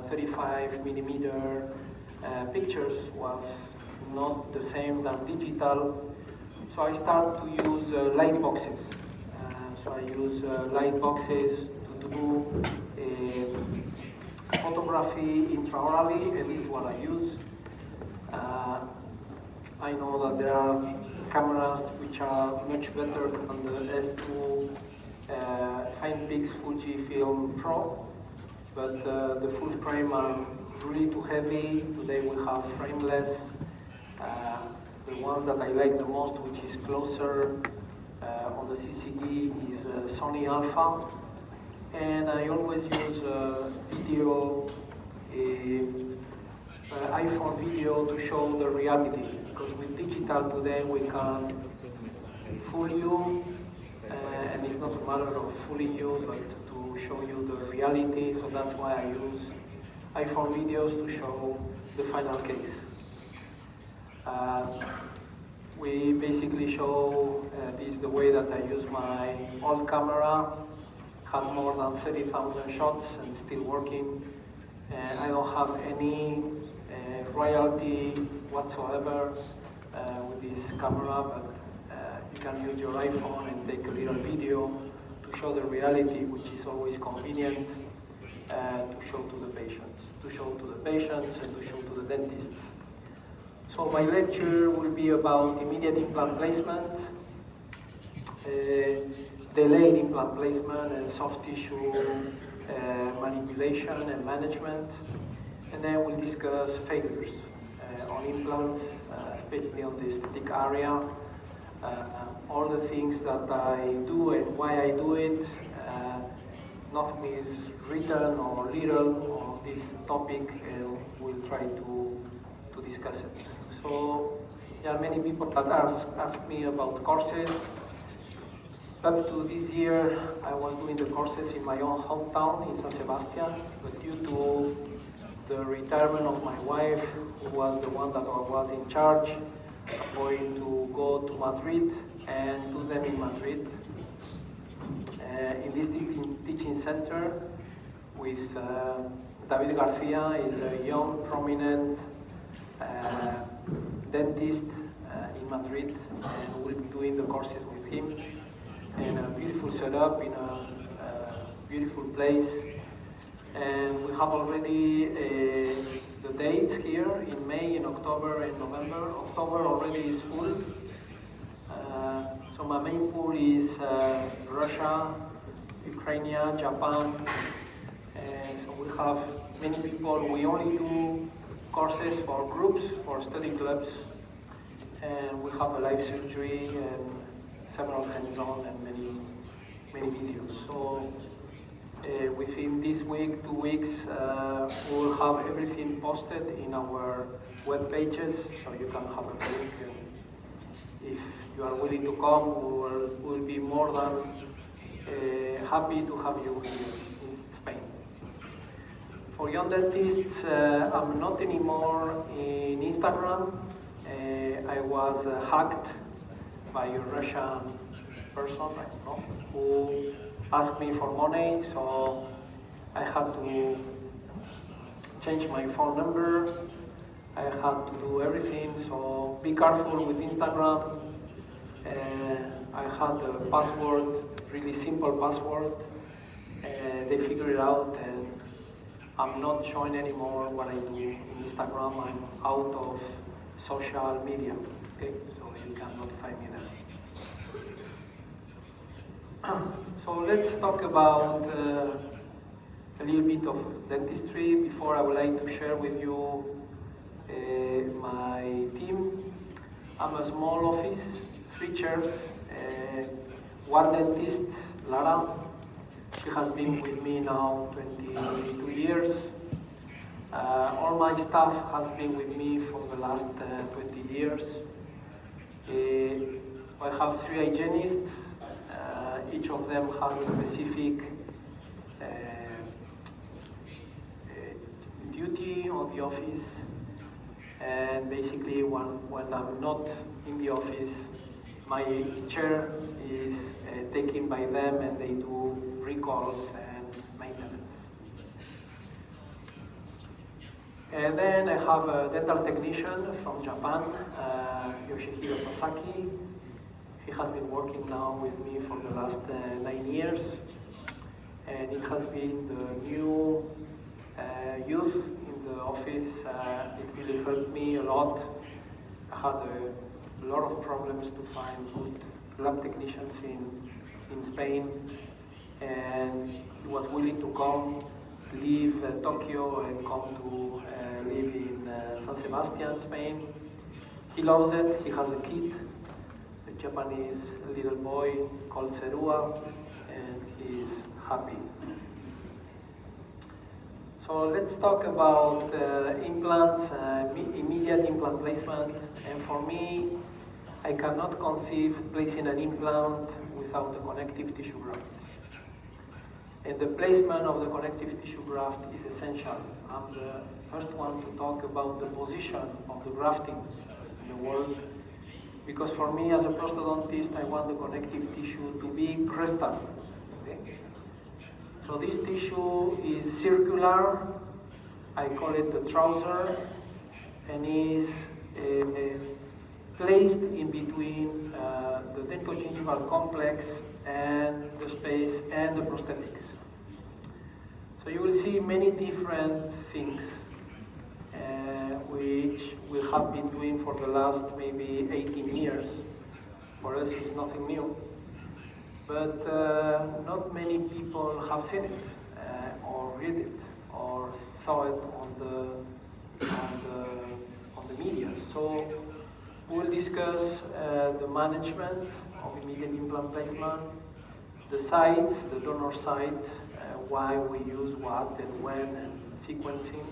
35 millimeter pictures was not the same than digital. So I started to use light boxes. So I use light boxes to do photography intraorally, and this is what I use. I know that there are cameras which are much better than the S2 Finepix Fujifilm Pro, but the full frame are really too heavy. Today we have frameless. The one that I like the most, which is closer on the CCD, is Sony Alpha. And I always use video, iPhone video to show the reality. Because with digital today we can fool you, and it's not a matter of fooling you, but to show you the reality. So that's why I use iPhone videos to show the final case. We basically show this is the way that I use my old camera. Has more than 30,000 shots and still working. I don't have any royalty whatsoever with this camera, but you can use your iPhone and take a little video to show the reality, which is always convenient to show to the patients, and to show to the dentists. So my lecture will be about immediate implant placement, delayed implant placement, and soft tissue manipulation and management. And then we'll discuss failures on implants, especially on the aesthetic area, all the things that I do and why I do it. Nothing is written or little on this topic, and we'll try to discuss it. So there are many people that ask me about courses. Up to this year, I was doing the courses in my own hometown in San Sebastian, but due to the retirement of my wife, who was the one that was in charge, I'm going to go to Madrid and do them in Madrid. In this teaching center with David Garcia, is a young, prominent dentist in Madrid, and we'll be doing the courses with him. And a beautiful setup in a beautiful place. And we have already the dates here in May, in October, and November. October already is full. So my main pool is Russia, Ukraine, Japan. And so we have many people. We only do courses for groups, for study clubs. And we have a live surgery and several hands-on and many videos. So within this week, 2 weeks, we will have everything posted in our web pages, so you can have a look. And if you are willing to come, we will be more than happy to have you here in Spain. For young dentists, I'm not anymore in Instagram. I was hacked by a Russian person, I don't know, who asked me for money, so I had to change my phone number. I had to do everything, so be careful with Instagram. I had a password, really simple password. They figured it out, and I'm not showing anymore what I do in Instagram. I'm out of social media, okay? So you can notify me there. So let's talk about a little bit of dentistry. Before, I would like to share with you my team. I'm a small office, 3 chairs, 1 dentist, Lara. She has been with me now 22 years. All my staff has been with me for the last 20 years. I have 3 hygienists. Each of them has a specific duty on the office, and basically when I'm not in the office, my chair is taken by them, and they do recalls and maintenance. And then I have a dental technician from Japan, Yoshihiro Sasaki. He has been working now with me for the last 9 years. And it has been the new youth in the office. It really helped me a lot. I had a lot of problems to find good lab technicians in Spain. And he was willing to come, leave Tokyo and come to live in San Sebastian, Spain. He loves it. He has a kid, a Japanese little boy called Serua, and he's happy. So let's talk about implants, immediate implant placement. And for me, I cannot conceive placing an implant without the connective tissue graft. And the placement of the connective tissue graft is essential. I'm the first one to talk about the position of the grafting in the world, because for me as a prosthodontist, I want the connective tissue to be crystal. Okay? So this tissue is circular, I call it the trouser, and is placed in between the dentogingival complex and the space and the prosthetics. So you will see many different things which we have been doing for the last maybe 18 years. For us it's nothing new. But not many people have seen it, or read it, or saw it on the media. So we'll discuss the management of immediate implant placement, the sites, the donor site, why we use what and when, and sequencing.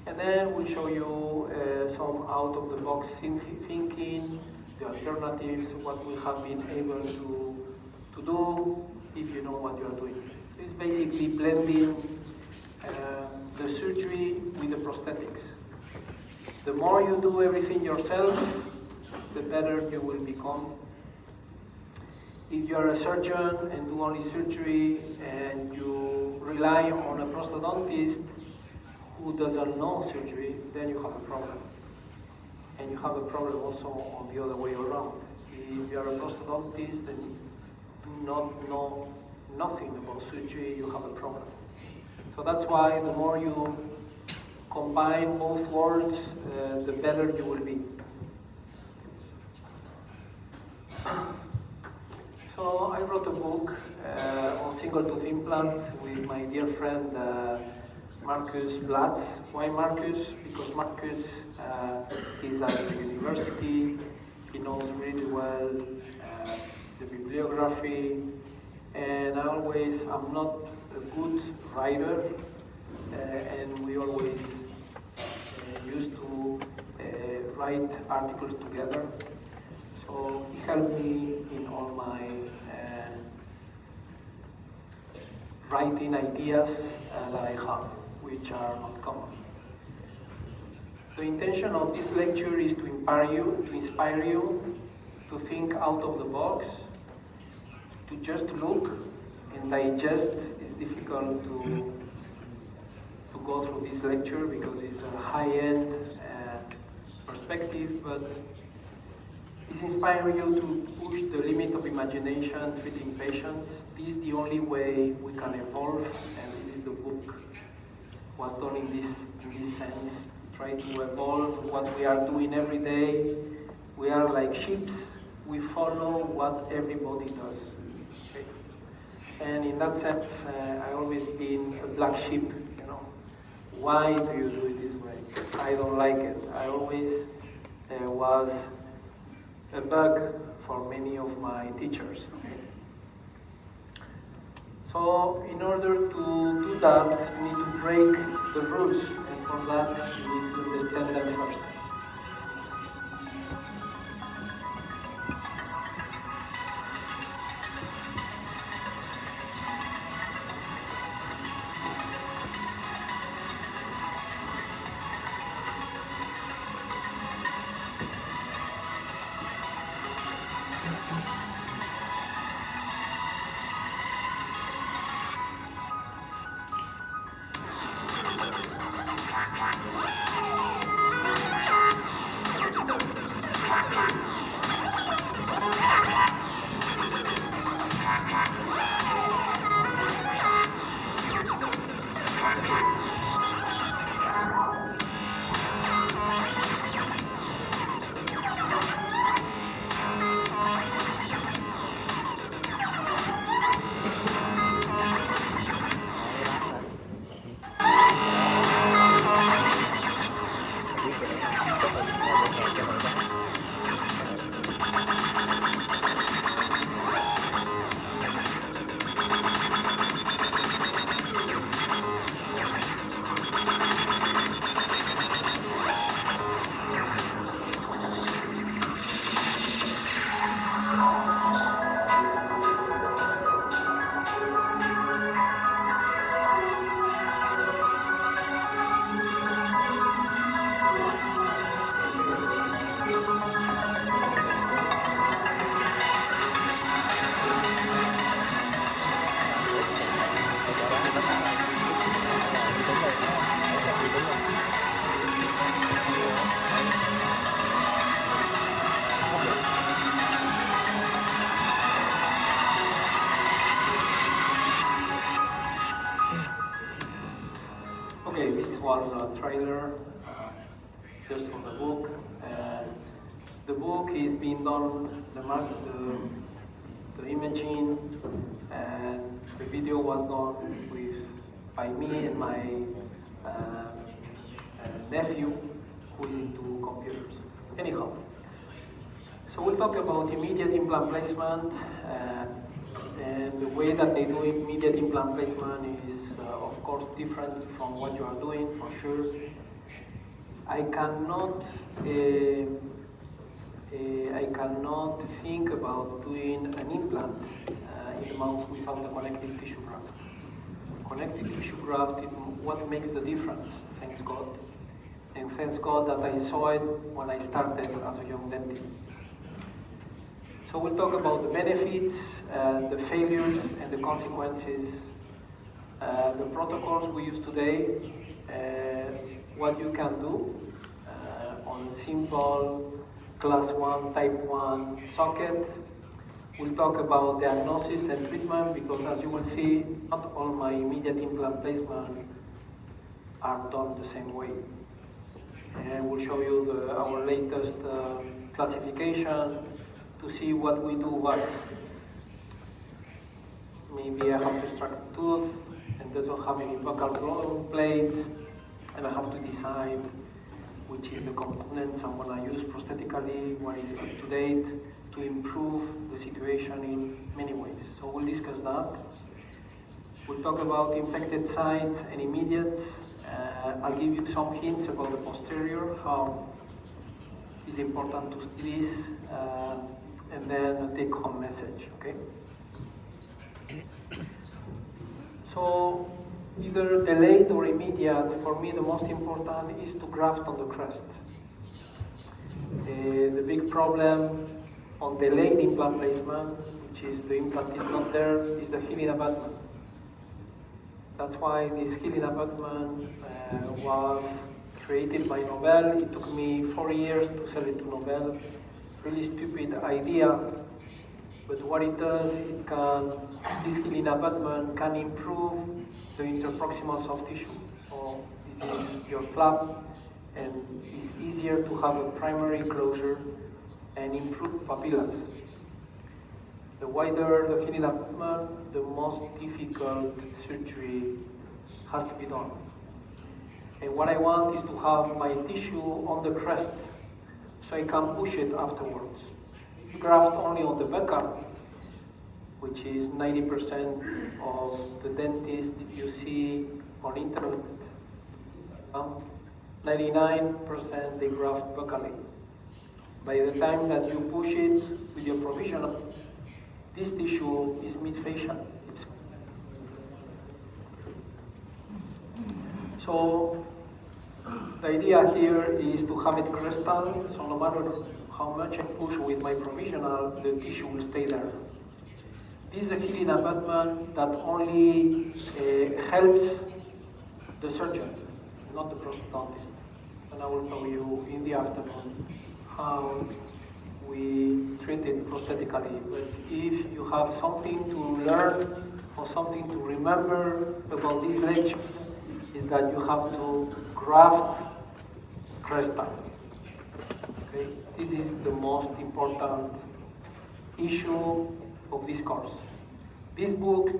And then we'll show you some out-of-the-box thinking, the alternatives, what we have been able to do if you know what you are doing. It's basically blending the surgery with the prosthetics. The more you do everything yourself, the better you will become. If you are a surgeon and do only surgery and you rely on a prosthodontist who doesn't know surgery, then you have a problem. And you have a problem also on the other way around. If you are a prosthodontist and do not know nothing about surgery, you have a problem. So that's why the more you combine both worlds, the better you will be. So I wrote a book on single-tooth implants with my dear friend Marcus Blatz. Why Marcus? Because Marcus is at the university. He knows really well the bibliography, and I'm not a good writer, and we always used to write articles together. So he helped me in all my writing ideas that I have, which are not common. The intention of this lecture is to inspire you to think out of the box, to just look and digest. It's difficult to go through this lecture because it's a high-end perspective, but it's inspiring you to push the limit of imagination treating patients. This is the only way we can evolve, and this is the book was done in this sense. Try to evolve what we are doing every day. We are like sheep. We follow what everybody does. Okay? And in that sense, I always been a black sheep. You know, why do you do it this way? I don't like it. I always was a bug for many of my teachers. Okay? So in order to do that, you need to break the rules, and for that you need to understand them first. Okay, this was a trailer just for the book. The book is being done, the imaging, and the video was done by me and my nephew, who is into computers. Anyhow, so we'll talk about immediate implant placement, and the way that they do immediate implant placement is, of course, different from what you are doing, for sure. I cannot think about doing an implant in the mouth without a connective tissue graft. Connective tissue graft is what makes the difference, thanks God. And thanks God that I saw it when I started as a young dentist. So we'll talk about the benefits, the failures, and the consequences, the protocols we use today, what you can do on simple class 1, type 1 socket. We'll talk about diagnosis and treatment, because as you will see, not all my immediate implant placement are done the same way. And we'll show you our latest classification to see what we do what. Maybe I have to extract a tooth and doesn't have any buccal plate, and I have to decide which is the components I'm going to use prosthetically, what is up to date, to improve the situation in many ways. So we'll discuss that. We'll talk about infected sites and immediates. I'll give you some hints about the posterior, how it's important to see this, and then a take-home message, okay? So, either delayed or immediate, for me the most important is to graft on the crest. The big problem on delayed implant placement, which is the implant is not there, is the healing abutment. That's why this healing abutment was created by Nobel. It took me 4 years to sell it to Nobel. Really stupid idea, but what it does, this healing abutment can improve the interproximal soft tissue. So this is your flap, and it's easier to have a primary closure and improve papillas. The wider the healing abutment, the most difficult surgery has to be done. And what I want is to have my tissue on the crest, so I can push it afterwards. If you graft only on the buccal, which is 90% of the dentists you see on internet, 99% they graft buccally. By the time that you push it with your provisional, this tissue is mid-facial. So the idea here is to have it crystal, so no matter how much I push with my provisional, the tissue will stay there. This is a healing abutment that only helps the surgeon, not the prosthodontist. And I will show you in the afternoon how we treat it prosthetically. But if you have something to learn or something to remember about this lecture, is that you have to graft cresta. Okay? This is the most important issue of this course. This book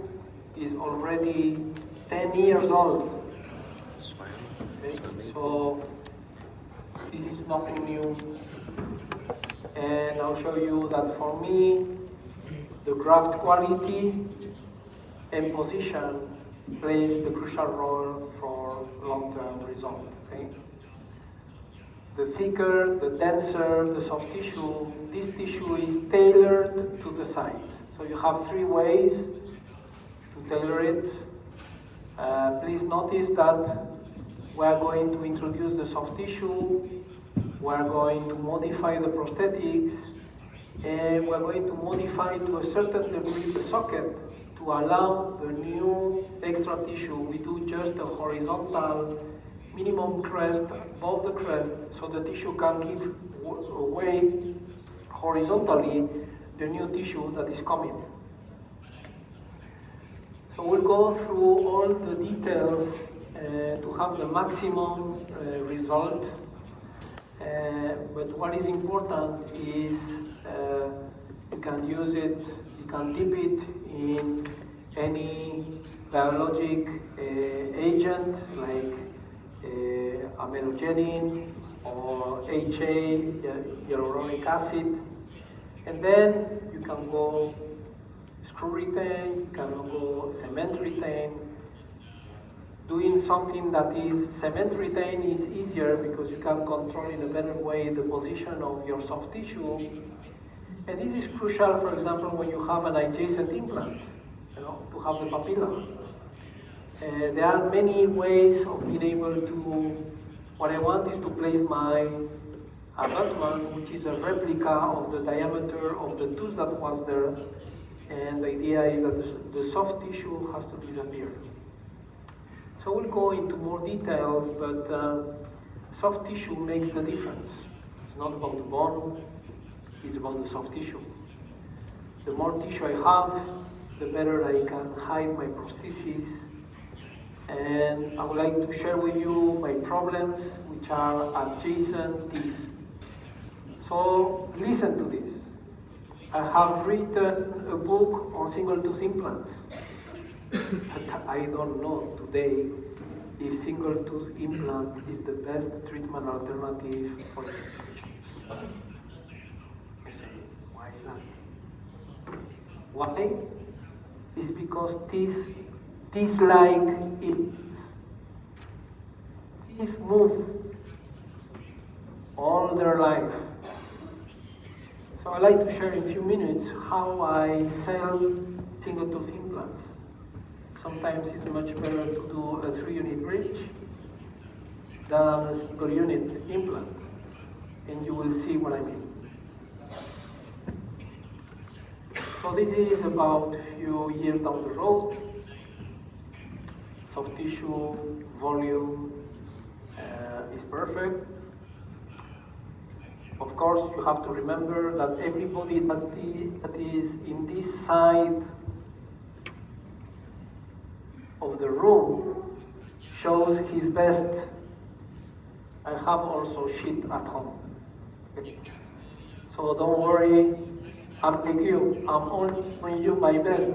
is already 10 years old. Okay? So this is nothing new. And I'll show you that for me, the graft quality and position plays the crucial role for long-term result. Okay? The thicker, the denser, the soft tissue, this tissue is tailored to the site. So you have 3 ways to tailor it. Please notice that we are going to introduce the soft tissue, we are going to modify the prosthetics, and we are going to modify to a certain degree the socket to allow the new extra tissue. We do just a horizontal minimum crest above the crest so the tissue can give away horizontally the new tissue that is coming. So we'll go through all the details to have the maximum result. But what is important is you can use it, you can dip it in any biologic agent like amelogenin or HA, hyaluronic acid, and then you can go screw retain, you can go cement retain. Doing something that is cement retain is easier because you can control in a better way the position of your soft tissue. And this is crucial, for example, when you have an adjacent implant, to have the papilla. There are many ways of being able to, what I want is to place my abutment, which is a replica of the diameter of the tooth that was there. And the idea is that the soft tissue has to disappear. So we'll go into more details, but soft tissue makes the difference. It's not about the bone, it's about the soft tissue. The more tissue I have, the better I can hide my prosthesis. And I would like to share with you my problems, which are adjacent teeth. So listen to this. I have written a book on single tooth implants. But I don't know today if single tooth implant is the best treatment alternative for patients. Why is that? Why? It's because teeth dislike implants. Teeth move all their life. So I'd like to share in a few minutes how I sell single tooth implants. Sometimes it's much better to do a 3-unit bridge than a single unit implant. And you will see what I mean. So this is about a few years down the road. Soft tissue, volume is perfect. Of course, you have to remember that everybody that is in this side of the room shows his best. I have also shit at home. So don't worry, I'm like you. I'm only showing you my best.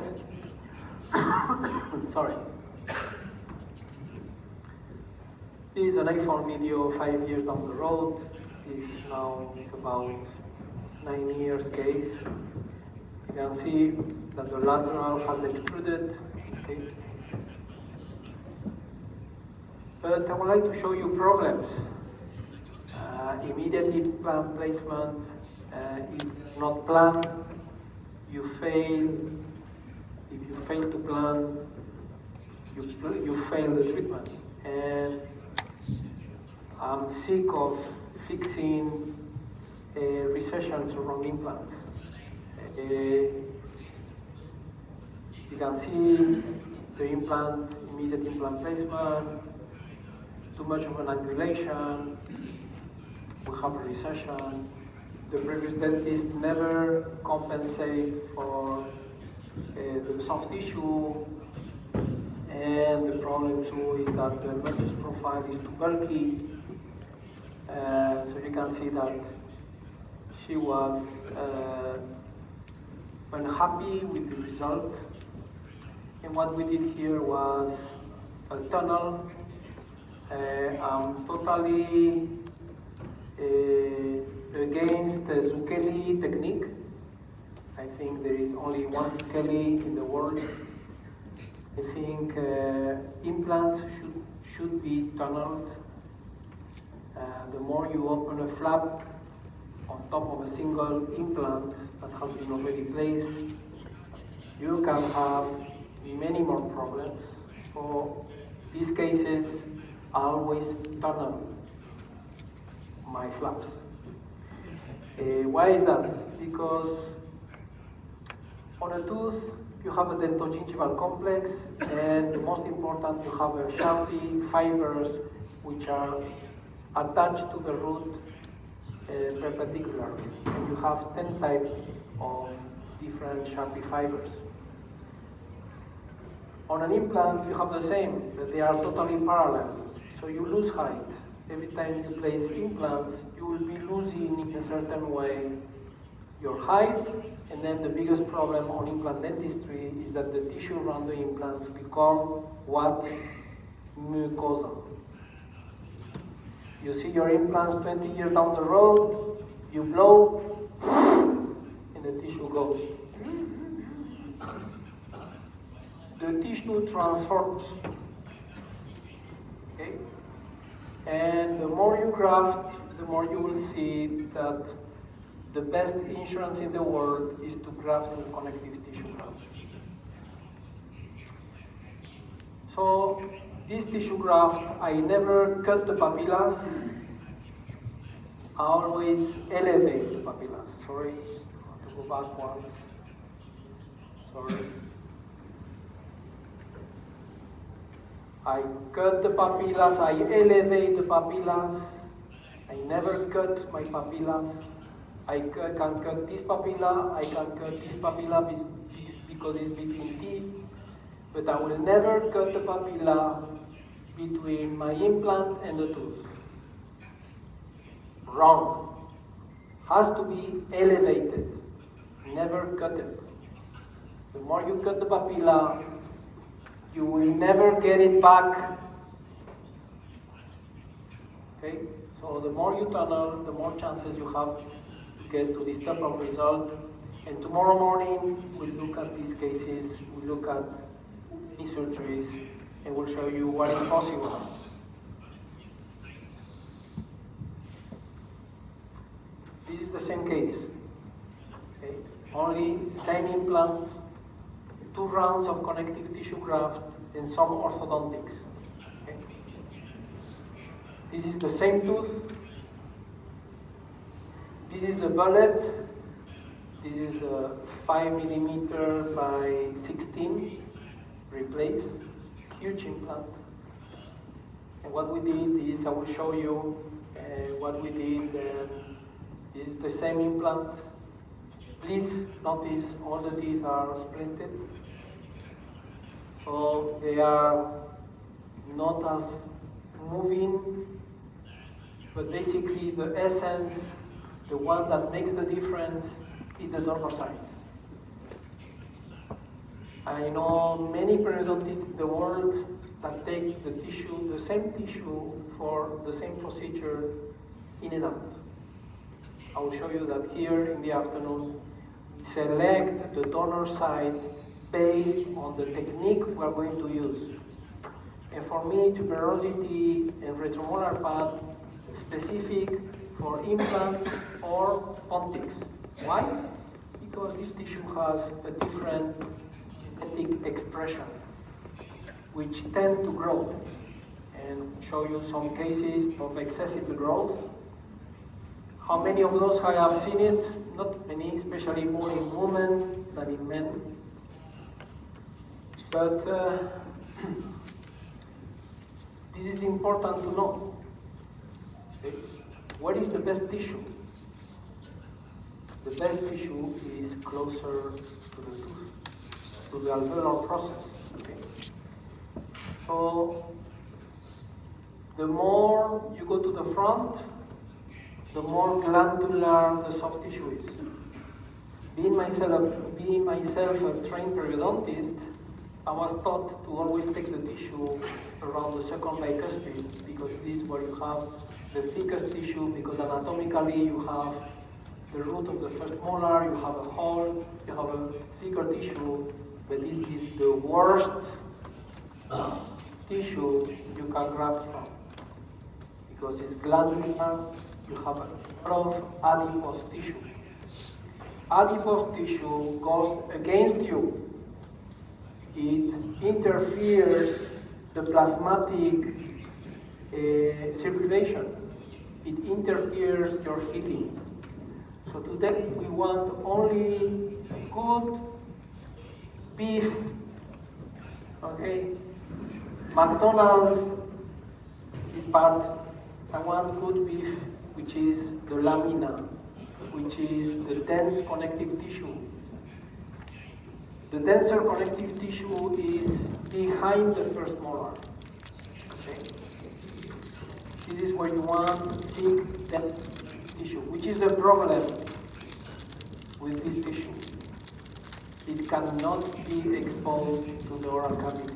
Sorry. This is an iPhone video 5 years down the road. This now is about 9 years case. You can see that the lateral has extruded. Okay. But I would like to show you problems. Immediate implant placement, if not planned, you fail. If you fail to plan, you fail the treatment. And I'm sick of fixing recessions around implants. You can see the implant, immediate implant placement, too much of an angulation, we have a recession. The previous dentist never compensate for the soft tissue, And the problem too is that the merger's profile is too bulky. So you can see that she was unhappy with the result. And what we did here was a tunnel. I'm totally against the Zucchelli technique. I think there is only one Zucchelli in the world. I think implants should be tunneled. The more you open a flap on top of a single implant that has been already placed, you can have many more problems. For these cases, I always tunnel my flaps. Why is that? Because on a tooth, you have a dentogingival complex, and the most important, you have a sharpy fibers which are attached to the root perpendicularly. And you have 10 types of different sharpy fibers. On an implant, you have the same, but they are totally parallel. So you lose height. Every time you place implants, you will be losing in a certain way your height, and then the biggest problem on implant dentistry is that the tissue around the implants become what? Mucosa. You see your implants 20 years down the road, you blow, and the tissue goes. The tissue transforms. Okay? And the more you graft, the more you will see that the best insurance in the world is to graft with connective tissue graft. So this tissue graft, I never cut the papillas. I always elevate the papillas. Sorry, I have to go back once. Sorry. I cut the papillas, I elevate the papillas. I never cut my papillas. I can cut this papilla, I can cut this papilla because it's between teeth, but I will never cut the papilla between my implant and the tooth. Wrong. Has to be elevated, never cut it. The more you cut the papilla, you will never get it back. Okay? So the more you tunnel, the more chances you have to get to this type of result. And tomorrow morning, we'll look at these cases, we'll look at these surgeries, and we'll show you what is possible. This is the same case. Okay? Only same implant, 2 rounds of connective tissue graft, and some orthodontics. Okay? This is the same tooth. This is a bullet. This is a 5 millimeter by 16 replaced, huge implant. And what we did is, I will show you what we did. This is the same implant. Please notice all the teeth are splinted. So they are not as moving, but basically the essence, the one that makes the difference, is the dormer side. I know many periodontists in the world that take the tissue, the same tissue for the same procedure in and out. I will show you that here in the afternoon. Select the donor side based on the technique we are going to use. And for me, tuberosity and retromolar pad specific for implants or pontics. Why? Because this tissue has a different genetic expression, which tend to grow. And show you some cases of excessive growth. How many of those I have seen it? Not many, especially more in women than in men. But this is important to know. Okay? What is the best tissue? The best tissue is closer to the tooth, to the alveolar process. Okay? So the more you go to the front, the more glandular the soft tissue is. Being myself a trained periodontist, I was taught to always take the tissue around the second bicuspid, because this is where you have the thickest tissue, because anatomically you have the root of the first molar, you have a hole, you have a thicker tissue, but this is the worst tissue you can graft from, because it's glandular, you have a lot of adipose tissue. Adipose tissue goes against you. It interferes the plasmatic circulation. It interferes your healing. So today we want only good beef. Okay? McDonald's is part. I want good beef, which is the lamina, which is the dense connective tissue. The denser connective tissue is behind the first molar. Okay? This is where you want thick, dense tissue, which is the problem with this tissue. It cannot be exposed to the oral cavity.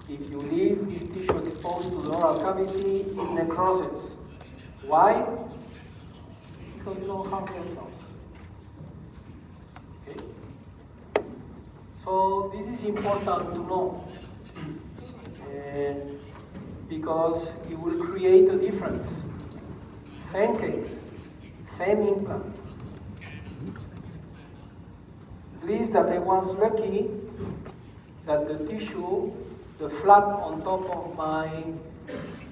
If you leave this tissue exposed to the oral cavity, it necroses. Why? Because you don't have vessels. Okay? So this is important to know, because it will create a difference. Same case, same implant. At least that I was lucky that the tissue, the flap on top of my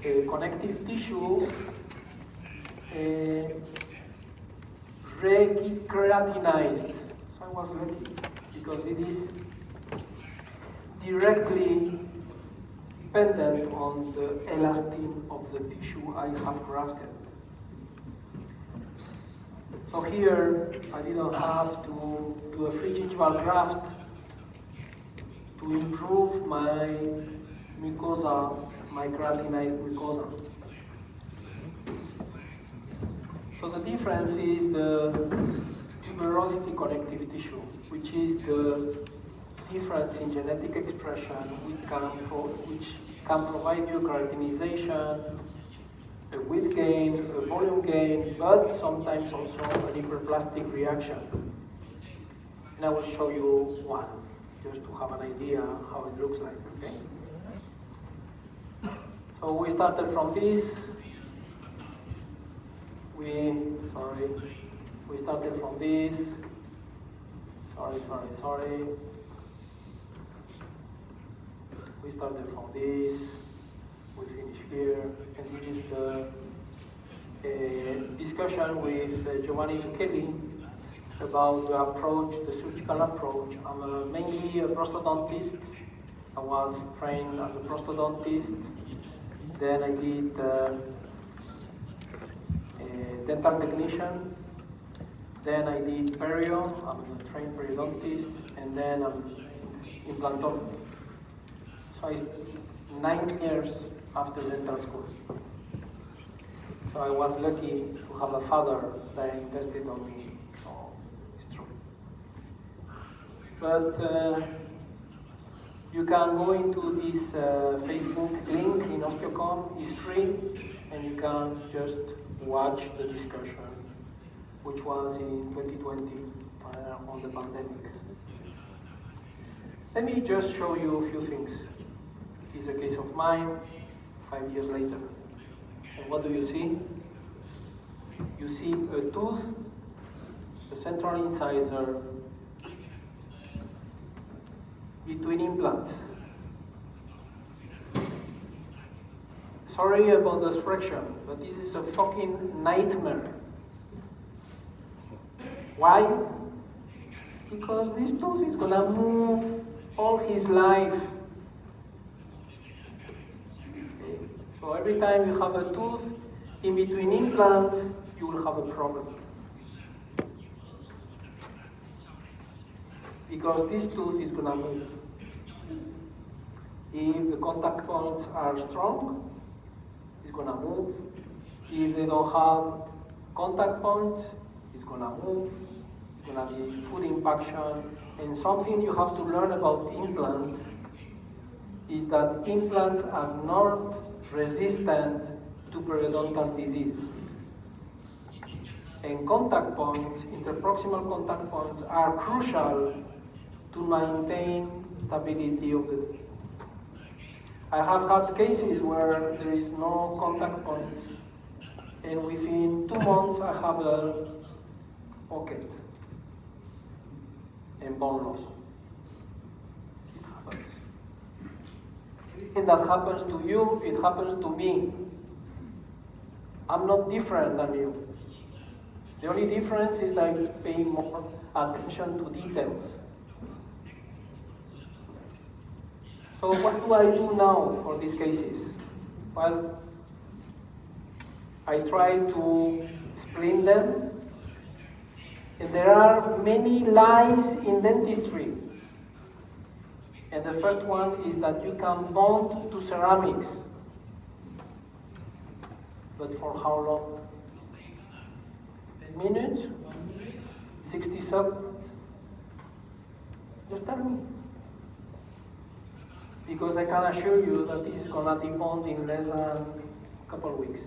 connective tissue, re-keratinized. So I was lucky because it is directly dependent on the elastin of the tissue I have grafted. So here I didn't have to do a free gingival graft to improve my mucosa, my keratinized mucosa. So the difference is the tuberosity connective tissue, which is the difference in genetic expression, which can provide you keratinization, a width gain, a volume gain, but sometimes also an hyperplastic reaction. And I will show you one, just to have an idea how it looks like, okay? So we started from this. We started from this. Sorry. We started from this. We finish here. And this is the discussion with Giovanni Zucchelli about the approach, the surgical approach. I'm mainly a prosthodontist. I was trained as a prosthodontist. Then I did dental technician. Then I did perio. I'm a trained periodontist. And then I'm implantologist. So I 9 years after dental school. So I was lucky to have a father that invested on me. So it's true. But you can go into this Facebook link in Osteocom. It's free, and you can just watch the discussion, which was in 2020 on the pandemics. Let me just show you a few things. This is a case of mine 5 years later. And what do you see? You see a tooth, the central incisor, between implants. Sorry about the expression, but this is a fucking nightmare. Why? Because this tooth is gonna move all his life. Okay. So every time you have a tooth in between implants, you will have a problem. Because this tooth is gonna move. If the contact points are strong, it's gonna move. If they don't have contact points, it's gonna move. It's gonna be full impaction. And something you have to learn about implants is that implants are not resistant to periodontal disease. And contact points, interproximal contact points, are crucial to maintain stability of the tooth. I have had cases where there is no contact points, and within 2 months I have a pocket and bone loss. It happens. Everything that happens to you, it happens to me. I'm not different than you. The only difference is that I pay more attention to details. So what do I do now for these cases? Well, I try to explain them. And there are many lies in dentistry. And the first one is that you can bond to ceramics. But for how long? 10 minutes? 60 seconds? Just tell me. Because I can assure you that this is going to be bond in less than a couple of weeks,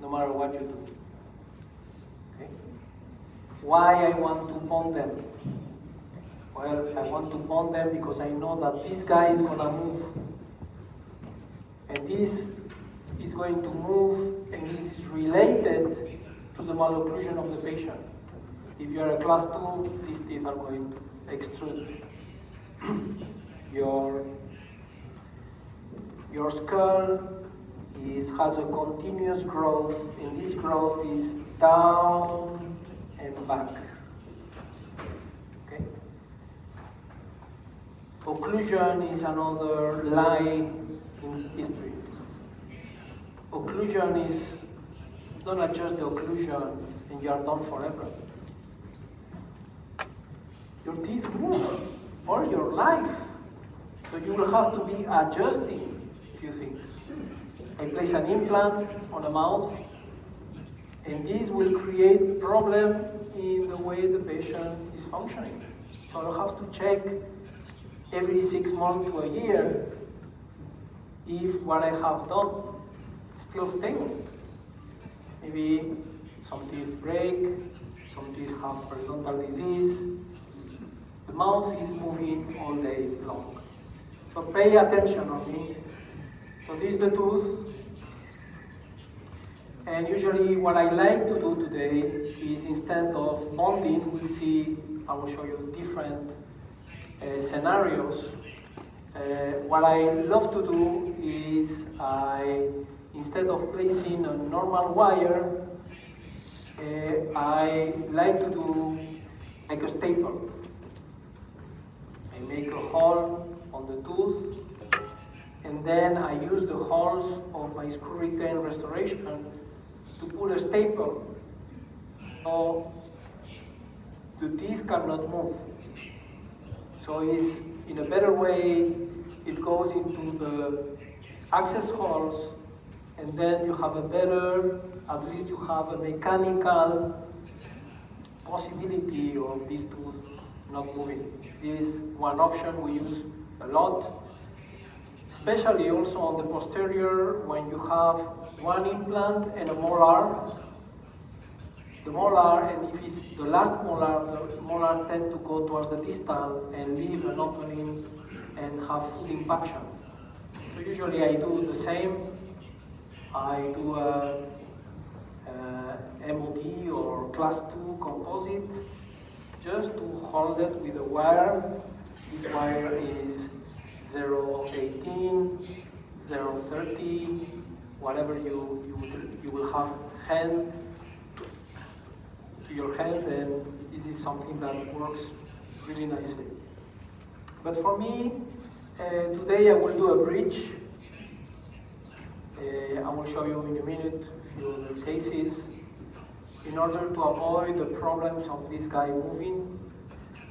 no matter what you do. Okay? Why I want to bond them? Well, I want to bond them because I know that this guy is going to move. And this is going to move, and this is related to the malocclusion of the patient. If you are a class 2, these teeth are going to extrude. Your skull has a continuous growth, and this growth is down and back. Okay? Occlusion is another lie in history. Occlusion is don't adjust the occlusion and you are done forever. Your teeth move all your life. So you will have to be adjusting a few things. I place an implant on the mouth, and this will create problem in the way the patient is functioning. So I have to check every 6 months to a year if what I have done is still stable. Maybe some teeth break, some teeth have periodontal disease. The mouth is moving all day long. So pay attention on me. So this is the tooth. And usually what I like to do today is instead of bonding, we'll see, I will show you different scenarios. What I love to do is instead of placing a normal wire, I like to do like a staple. I make a hole on the tooth, and then I use the holes of my screw retain restoration to put a staple so the teeth cannot move. So it's in a better way, it goes into the access holes, and then you have a better, at least you have a mechanical possibility of this tooth not moving. This is one option we use a lot, especially also on the posterior when you have one implant and a molar. The molar, and if it's the last molar, the molar tend to go towards the distal and leave an opening and have full impaction. So usually I do the same. I do a MOD or class 2 composite just to hold it with a wire. This wire is 0.18, 0.30, whatever you will have hand to your hand, and this is something that works really nicely. But for me, today I will do a bridge. I will show you in a minute a few other cases. In order to avoid the problems of this guy moving,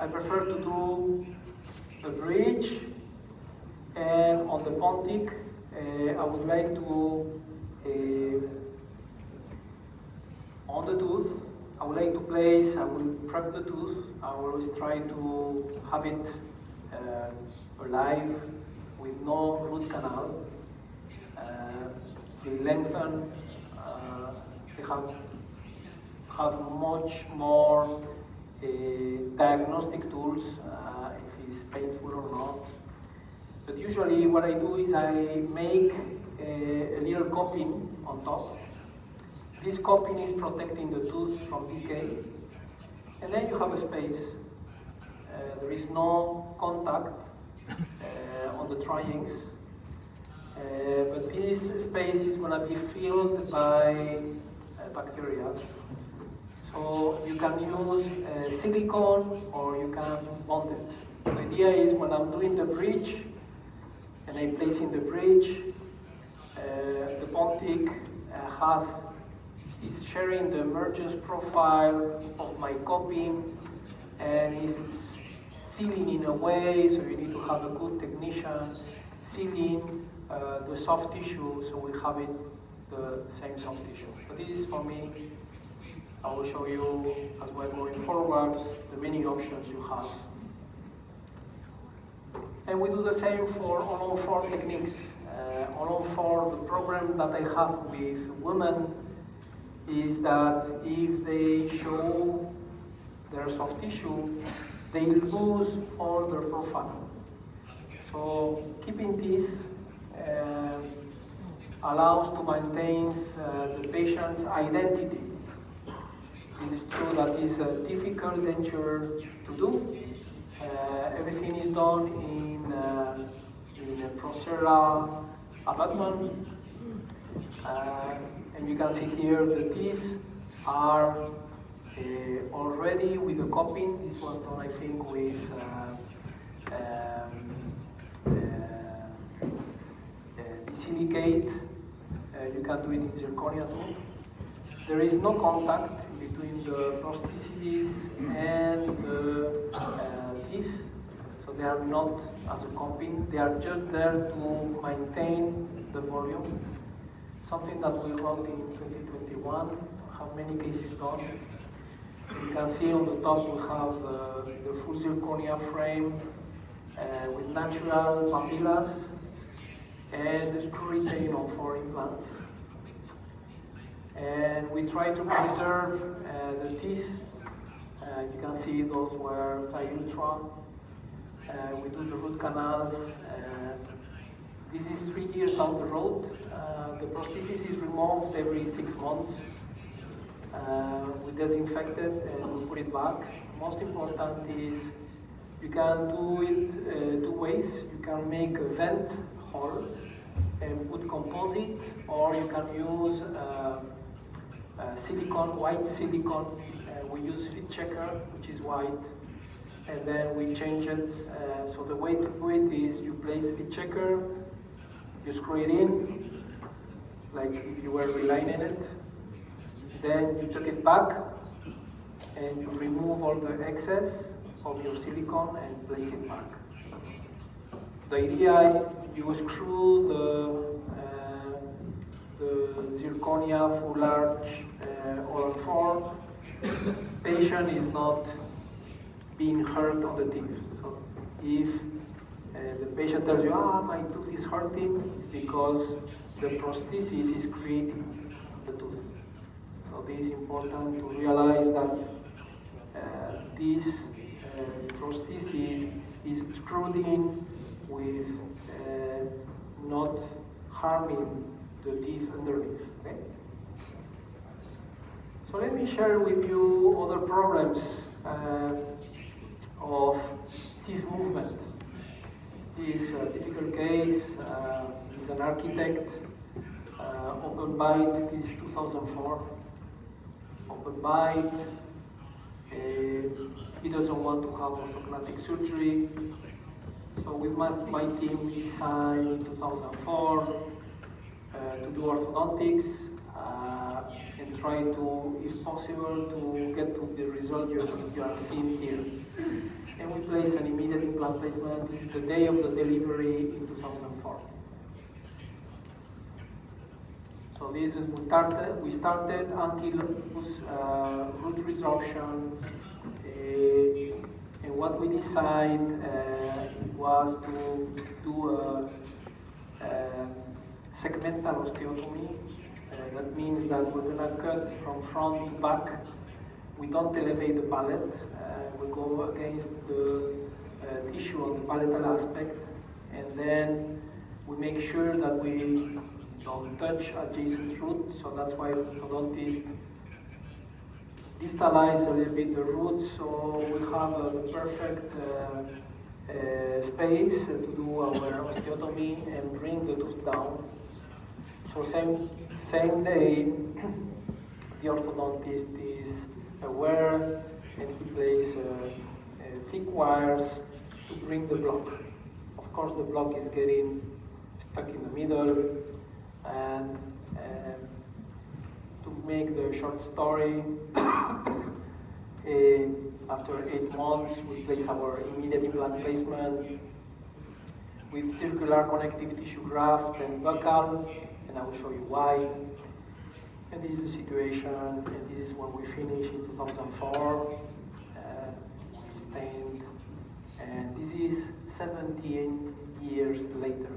I prefer to do a bridge And on the pontic, I would like to, on the tooth, I would like to place, I will prep the tooth. I will always try to have it alive with no root canal. They lengthen, they have much more diagnostic tools if it's painful or not. But usually what I do is I make a little coping on top. This coping is protecting the tooth from decay. And then you have a space. There is no contact on the triangles. But this space is going to be filled by bacteria. So you can use silicone or you can bond it. The idea is when I'm doing the bridge and I place in the bridge, the pontic is sharing the emergence profile of my coping and is sealing in a way, so you need to have a good technician sealing the soft tissue, so we have it the same soft tissue. So this is for me. I will show you as we're going forward the many options you have. And we do the same for all 4 techniques. All 4, the problem that I have with women is that if they show their soft tissue, they lose all their profile. So keeping teeth allows to maintain the patient's identity. It is true that it's a difficult denture to do. Everything is done in a Procera abutment. And you can see here the teeth are already with the coping. This was done, I think, with silicate. You can do it in zirconia too. There is no contact between the prostheses and the teeth, so they are not as a coping. They are just there to maintain the volume. Something that we wrote in 2021. How many cases done? You can see on the top we have the full zirconia frame with natural papillas and the screw retain on 4 implants. And we try to preserve the teeth. You can see those were Ultra. We do the root canals. This is 3 years down the road. The prosthesis is removed every 6 months. We disinfect it and we put it back. Most important is you can do it 2 ways. You can make a vent hole and put composite, or you can use silicone, white silicone. We use fit checker, which is white, and then we change it. So the way to do it is you place fit checker, you screw it in, like if you were relining it. Then you take it back and you remove all the excess of your silicone and place it back. The idea, you screw the zirconia full arch all 4. Patient is not being hurt on the teeth. So if the patient tells you, my tooth is hurting, it's because the prosthesis is creating the tooth. So this is important to realize that this prosthesis is screwed in with not harming the teeth underneath. Okay? So let me share with you other problems of teeth movement. This difficult case is an architect, open bite, this is 2004. Open bite, he doesn't want to have orthodontic surgery. So with my team, we decided in 2004 to do orthodontics and try to, if possible, to get to the result you are seeing here. and we place an immediate implant placement. This is the day of the delivery in 2004. So this is we started until root resorption, and what we decided was to do a segmental osteotomy. That means that we're going to cut from front to back. We don't elevate the palate. We go against the tissue on the palatal aspect, and then we make sure that we don't touch adjacent root. So that's why orthodontists distalize a little bit the root, so we have a perfect space to do our osteotomy and bring the tooth down. So same day, the orthodontist is aware, and he places thick wires to bring the block. Of course, the block is getting stuck in the middle, and to make the short story, after 8 months, we place our immediate implant placement with circular connective tissue graft and buccal, and I will show you why. And this is the situation, and this is when we finished in 2004. We stained, and this is 17 years later.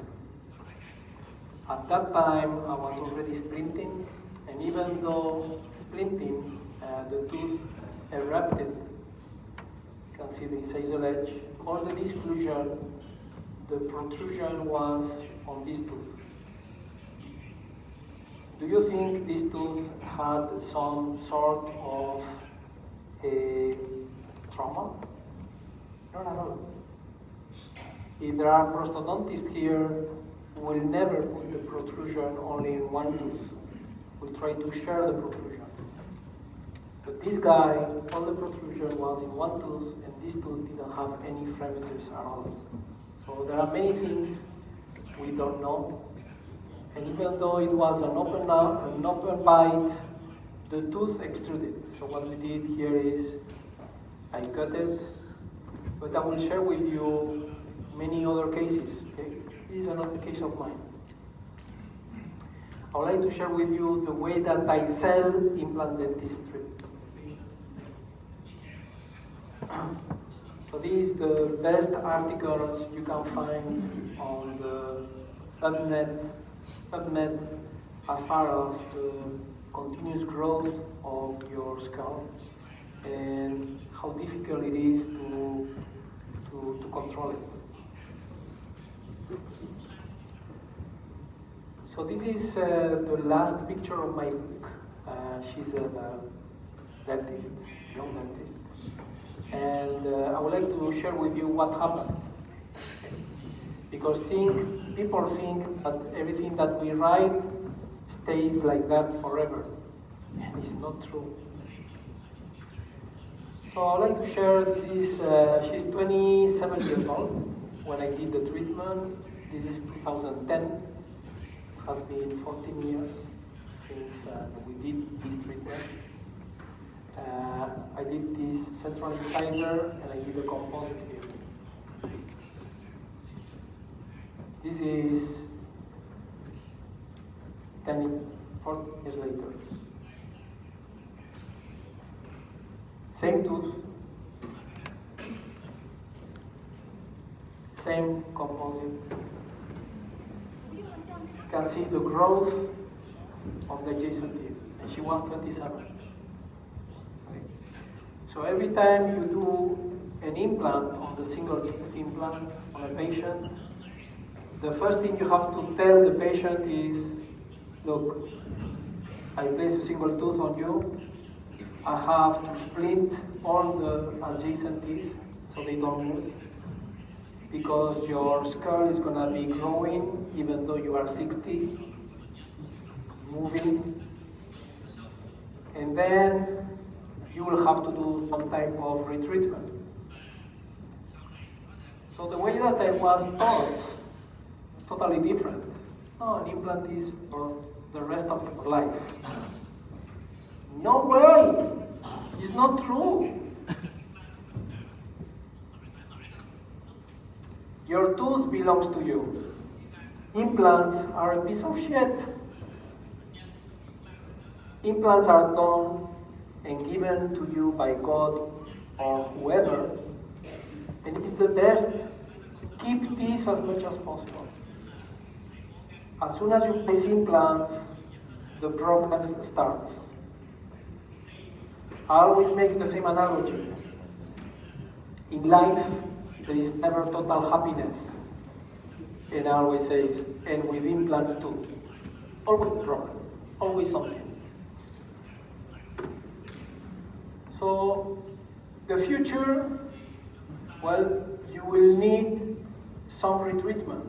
At that time, I was already splinting, and even though splinting, the tooth erupted. You can see the incisal edge. Or the disclusion, the protrusion was on this tooth. Do you think this tooth had some sort of a trauma? Not at all. If there are prosthodontists here, will never put the protrusion only in one tooth. We'll try to share the protrusion. But this guy, all the protrusion was in one tooth, and this tooth didn't have any fragments at all. So there are many things we don't know. And even though it was an open bite, the tooth extruded. So what we did here is, I cut it, but I will share with you many other cases. Okay? This is another case of mine. I would like to share with you the way that I sell implant dentistry. So these are the best articles you can find on the PubMed as far as the continuous growth of your skull and how difficult it is to control it. So this is the last picture of my book. She's a dentist, young dentist. And I would like to share with you what happened. Because people think that everything that we write stays like that forever. And it's not true. So I would like to share, this is, she's 27 years old when I did the treatment. This is 2010. It has been 14 years since we did this treatment. I did this central incisor and I did a composite here. This is 4 years later. Same tooth, same composite. You can see the growth of the adjacent teeth, and she was 27. So every time you do an implant on the single tooth implant on a patient, the first thing you have to tell the patient is, look, I place a single tooth on you, I have to splint all the adjacent teeth so they don't move, because your skull is going to be growing even though you are 60, moving, and then you will have to do some type of retreatment. So the way that I was taught, totally different. No, an implant is for the rest of your life. No way! It's not true. Your tooth belongs to you. Implants are a piece of shit. Implants are done and given to you by God or whoever, and it's the best. Keep teeth as much as possible. As soon as you place implants, the problem starts. I always make the same analogy. In life, there is never total happiness. And I always say, and with implants too. Always a problem, always something. So, the future, well, you will need some retreatment.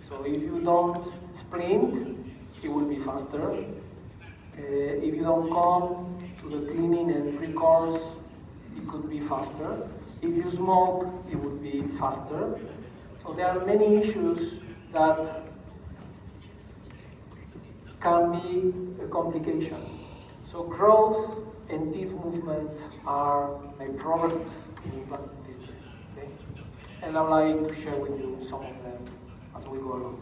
So if you don't sprint, it will be faster. If you don't come to the cleaning and pre-course, it could be faster. If you smoke, it would be faster. So there are many issues that can be a complication. So growth and teeth movements are my problems in implant dentistry. Okay? And I'd like to share with you some of them as we go along.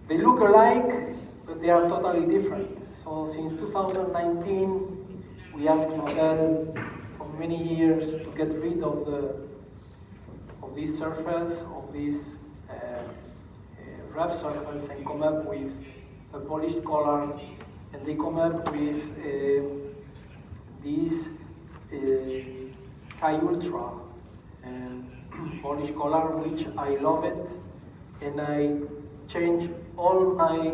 They look alike, but they are totally different. So since 2019, we asked Nobel for many years to get rid of this surface, of this rough surface, and come up with a polished collar. And they come up with this High Ultra polished collar, which I love it, and I change all my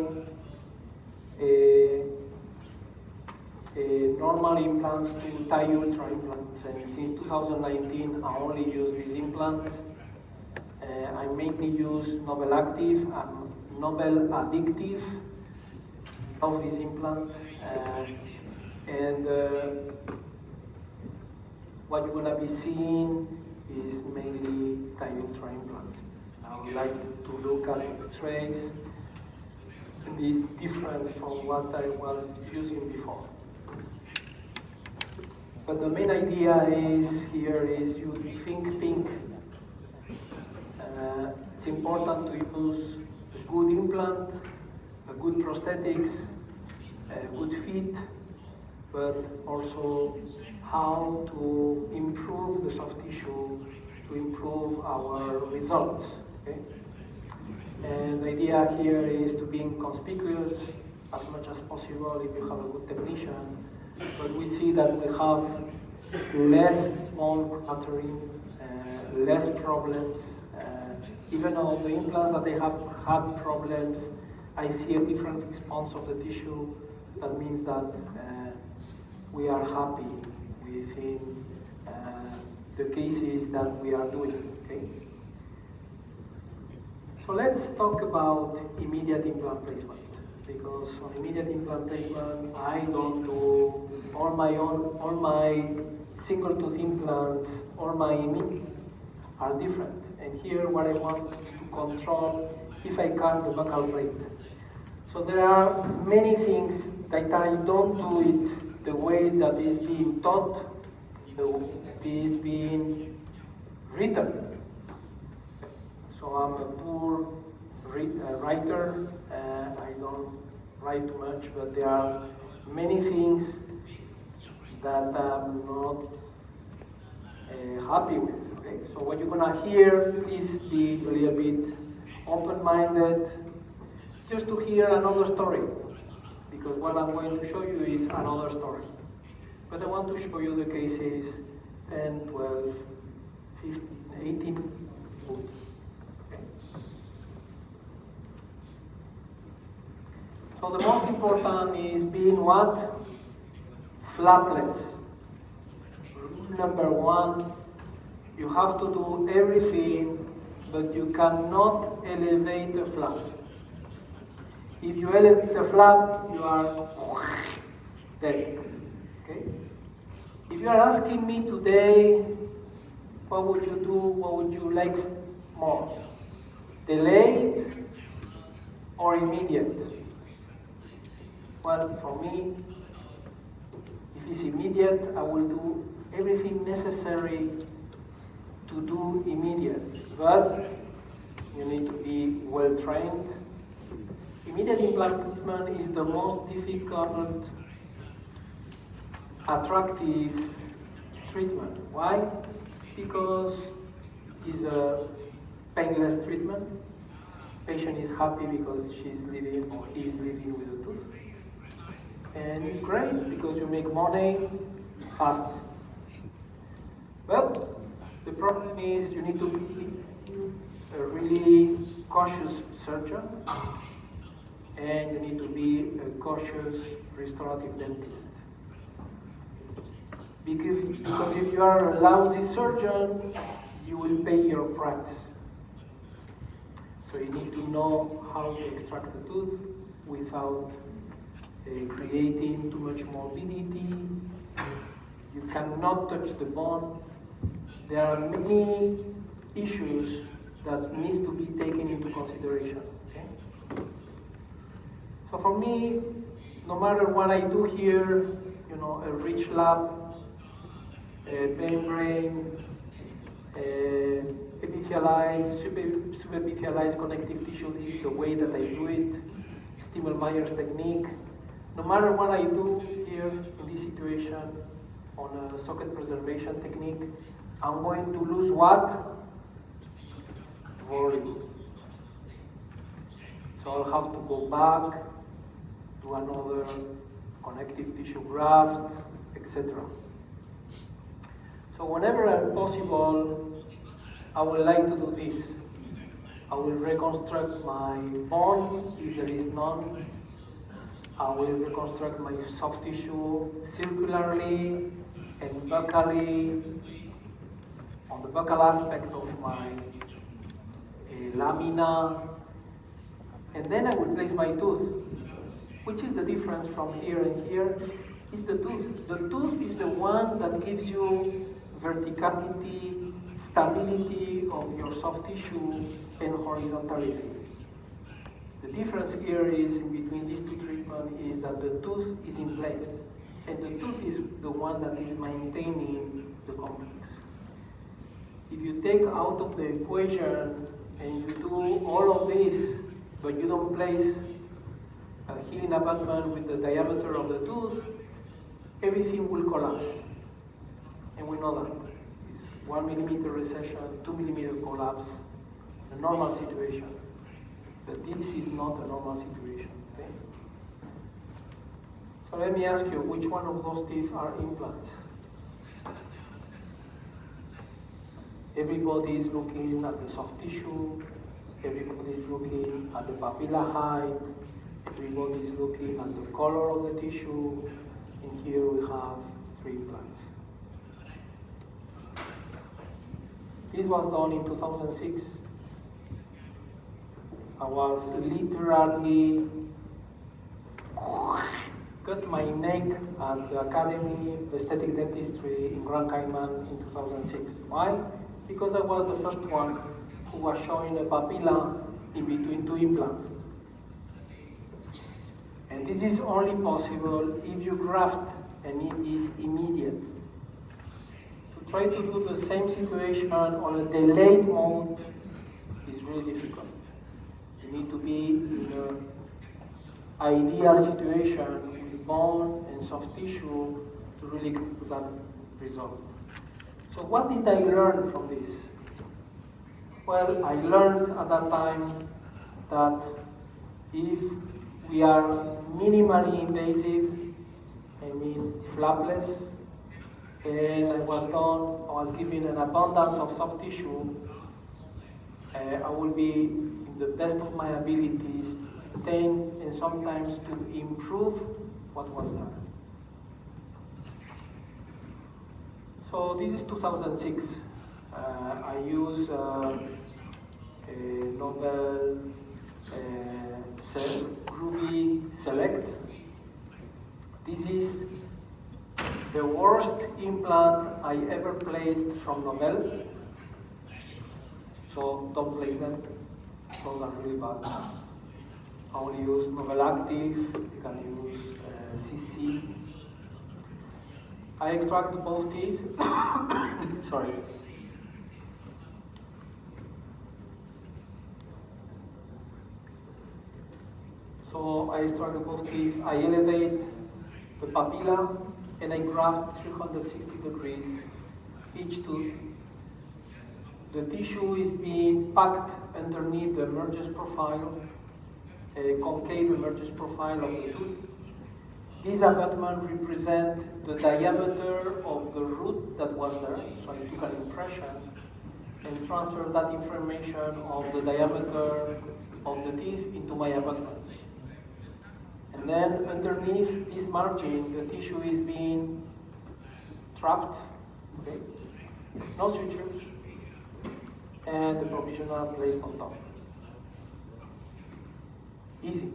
normal implants to Thai Ultra implants, and since 2019 I only use this implant. I mainly use Nobel Active and Nobel Addictive of this implant, and what you're going to be seeing is mainly Thai Ultra implants. I would like to look at the trays. It is different from what I was using before. But the main idea is here is you think pink. It's important to use a good implant, a good prosthetics, a good fit, but also how to improve the soft tissue, to improve our results. Okay? And the idea here is to be inconspicuous as much as possible if you have a good technician. But we see that they have less bone cluttering, less problems. Even on the implants that they have had problems, I see a different response of the tissue. That means that we are happy within the cases that we are doing. Okay? So let's talk about immediate implant placement, because on immediate implant placement, I don't do all my single tooth implants, all my immediate are different. And here what I want is to control, if I can, the buccal plate. So there are many things that I don't do it the way that is being taught, the way that is being written. So I'm a poor writer, I don't write too much, but there are many things that I'm not happy with. Okay? So what you're gonna hear is be a little bit open-minded, just to hear another story, because what I'm going to show you is another story. But I want to show you the cases 10, 12, 15, 18. Okay. So the most important is being what? Flapless. Rule number one, you have to do everything, but you cannot elevate the flap. If you elevate the flap, you are dead. Okay? If you are asking me today, what would you do? What would you like more? Delayed or immediate? Well, for me, if it's immediate, I will do everything necessary to do immediate. but you need to be well trained. Immediate implant placement is the most difficult, attractive treatment. Why? Because it's a painless treatment. Patient is happy because she's living or he is living with a tooth. And it's great because you make money fast. But the problem is you need to be a really cautious surgeon, and you need to be a cautious restorative dentist. Because if you are a lousy surgeon, you will pay your price. So you need to know how to extract the tooth without creating too much morbidity. You cannot touch the bone. There are many issues that needs to be taken into consideration. Okay? So for me, no matter what I do here, a rich lab, membrane, epithelialized, subepithelialized connective tissue is the way that I do it, Stimmel-Myers technique. No matter what I do here in this situation on a socket preservation technique, I'm going to lose what? Volume. So I'll have to go back to another connective tissue graft, etc. So whenever possible, I would like to do this. I will reconstruct my bone if there is none. I will reconstruct my soft tissue circularly and buccally on the buccal aspect of my lamina, and then I will place my tooth. Which is the difference from here and here? Is the tooth. The tooth is the one that gives you verticality, stability of your soft tissue, and horizontality. The difference here is in between these two treatments is that the tooth is in place, and the tooth is the one that is maintaining the complex. If you take out of the equation and you do all of this, but you don't place a healing abutment with the diameter of the tooth, everything will collapse. And we know that. It's 1 millimeter recession, 2 millimeter collapse, a normal situation. But this is not a normal situation. Okay? So let me ask you, which one of those teeth are implants? Everybody is looking at the soft tissue, everybody is looking at the papilla height, everybody is looking at the color of the tissue, and here we have 3 implants. This was done in 2006. I was literally cut my neck at the Academy of Aesthetic Dentistry in Grand Cayman in 2006. Why? Because I was the first one who was showing a papilla in between 2 implants. And this is only possible if you graft and it is immediate. To try to do the same situation on a delayed mode is really difficult. You need to be in an ideal situation with bone and soft tissue to really get to that result. So what did I learn from this? Well, I learned at that time that if we are minimally invasive, I mean flapless, and I was given an abundance of soft tissue, I will be in the best of my abilities to obtain and sometimes to improve what was done. So this is 2006. I use a Nobel Ruby Select. This is the worst implant I ever placed from Nobel. So don't place them. Those are really bad. I will use Nobel Active. You can use CC. I extract both teeth. Sorry. So I extract both teeth, I elevate the papilla, and I graft 360 degrees each tooth. The tissue is being packed underneath the emergence profile, a concave emergence profile of the tooth. These abutments represent the diameter of the root that was there, so I took an impression and transferred that information of the diameter of the teeth into my abutments. And then underneath this margin, the tissue is being trapped, okay? No sutures, and the provisional placed on top. Easy.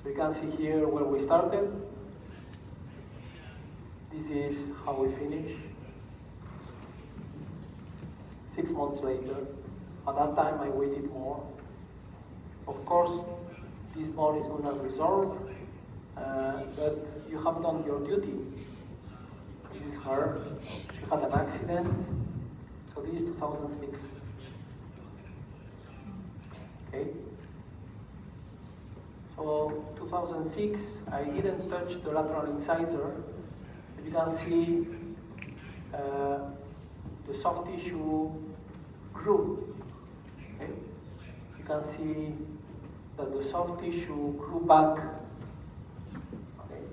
So you can see here where we started. This is how we finish. 6 months later. At that time I waited more. Of course, this bone is going to resolve, but you have done your duty. This is her. She had an accident. So this is 2006. Okay. So 2006, I didn't touch the lateral incisor. You can see the soft tissue grew. Okay. You can see that the soft tissue grew back. Okay.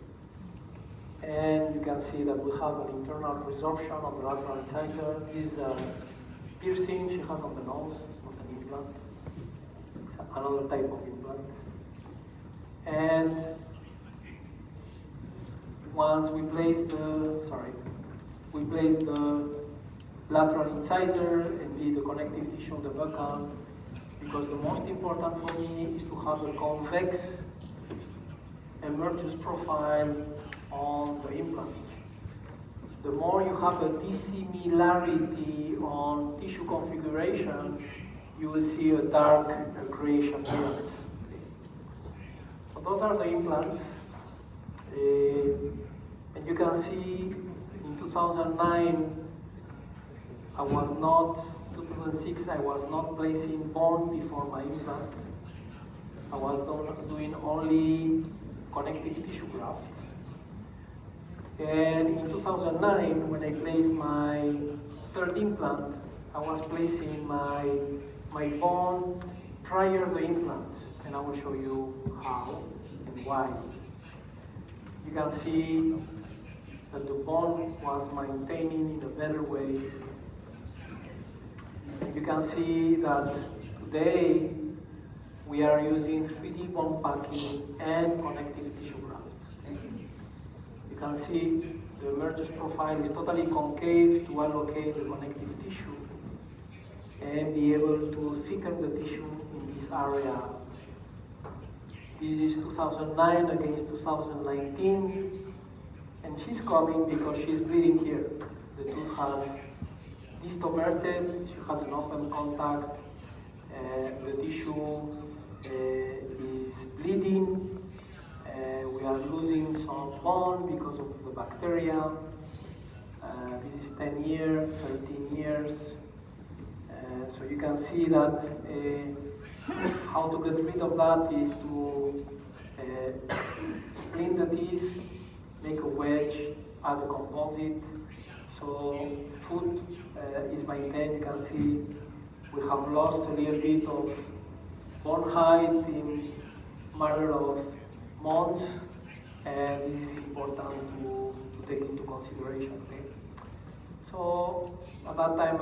And you can see that we have an internal resorption of the lateral incisor. This piercing she has on the nose. It's not an implant. It's another type of implant. And once we place the lateral incisor and the connective tissue of the buccal, because the most important for me is to have a convex emergence profile on the implant. The more you have a dissimilarity on tissue configuration, you will see a dark grayish appearance. So those are the implants. And you can see in 2009, 2006, I was not placing bone before my implant. I was doing only connective tissue graft. And in 2009, when I placed my third implant, I was placing my bone prior to the implant. And I will show you how and why. You can see that the bone was maintaining in a better way. And you can see that today we are using 3D bone packing and connective tissue grafts. You can see the emergence profile is totally concave to allocate the connective tissue and be able to thicken the tissue in this area. This is 2009 against 2019, and she's coming because she's bleeding here. The tooth has distomerted, she has an open contact, the tissue is bleeding, we are losing some bone because of the bacteria. This is 10 years, 13 years. So you can see that how to get rid of that is to split the teeth, make a wedge, add a composite. So foot is maintained. You can see we have lost a little bit of bone height in matter of months, and this is important to take into consideration. Okay? So at that time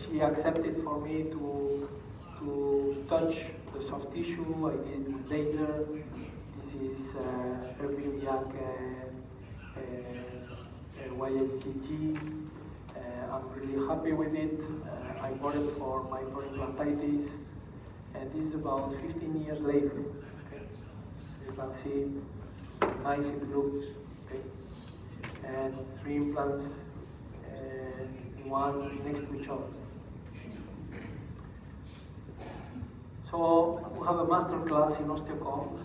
she accepted for me to touch the soft tissue. I did with laser. This is Erwin Yak YSCG. I'm really happy with it. I bought it for my perimplantitis, and this is about 15 years later. Okay. You can see how nice it looks. Okay. And 3 implants, one next to each other. So we have a master class in osteocom.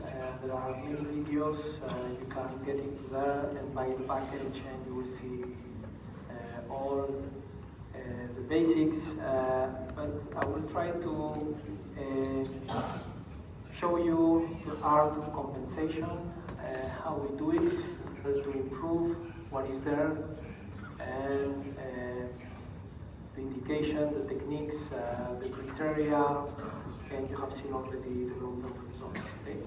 There are many videos. You can get into there and buy the package, and you will see all the basics, but I will try to show you the art of compensation, how we do it, try to improve what is there, and the indication, the techniques, the criteria, and you have seen already the long-term results. Okay?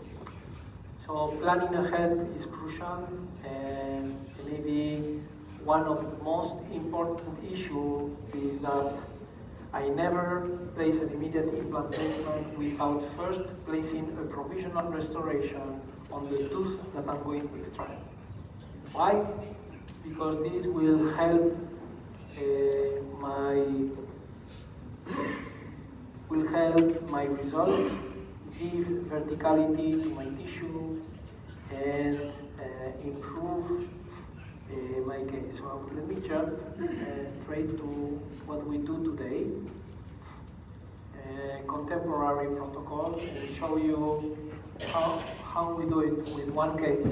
So planning ahead is crucial, and maybe one of the most important issues is that I never place an immediate implant placement without first placing a provisional restoration on the tooth that I'm going to extract. Why? Because this will help my result, give verticality to my tissue, and improve my case. So let me jump straight to what we do today, contemporary protocol, and show you how we do it with one case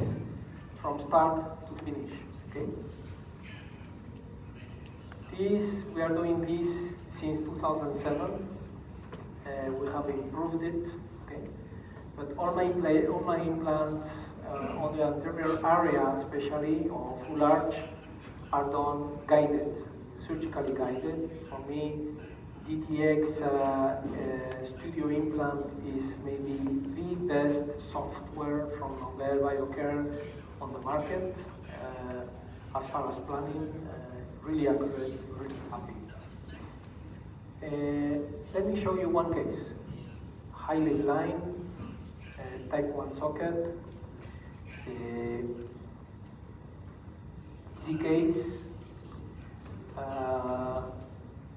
from start to finish. Okay? We are doing this since 2007. We have improved it. Okay? But all my implants on the anterior area, especially or full arch, are done guided, surgically guided. For me, DTX Studio Implant is maybe the best software from Dr.Bio-Dentist on the market. As far as planning, really accurate, really happy. Let me show you one case. Highly blind, type 1 socket, easy case,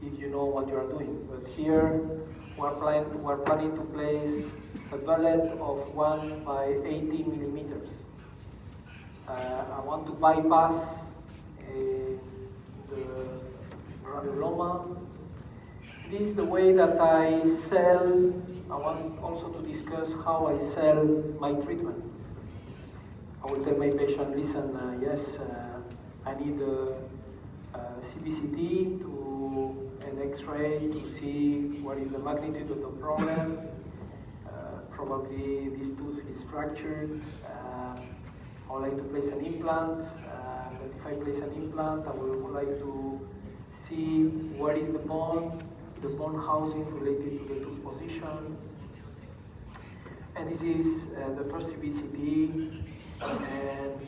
if you know what you are doing. But here we're planning to place a bullet of 1 by 80 millimeters. I want to bypass the granuloma. This is the way that I sell. I want also to discuss how I sell my treatment. I will tell my patient, listen, yes, I need a CBCT to an X-ray to see what is the magnitude of the problem. Probably this tooth is fractured. I would like to place an implant. But if I place an implant, I would like to see what is the bone housing related to the tooth position. And this is the first CBCT, and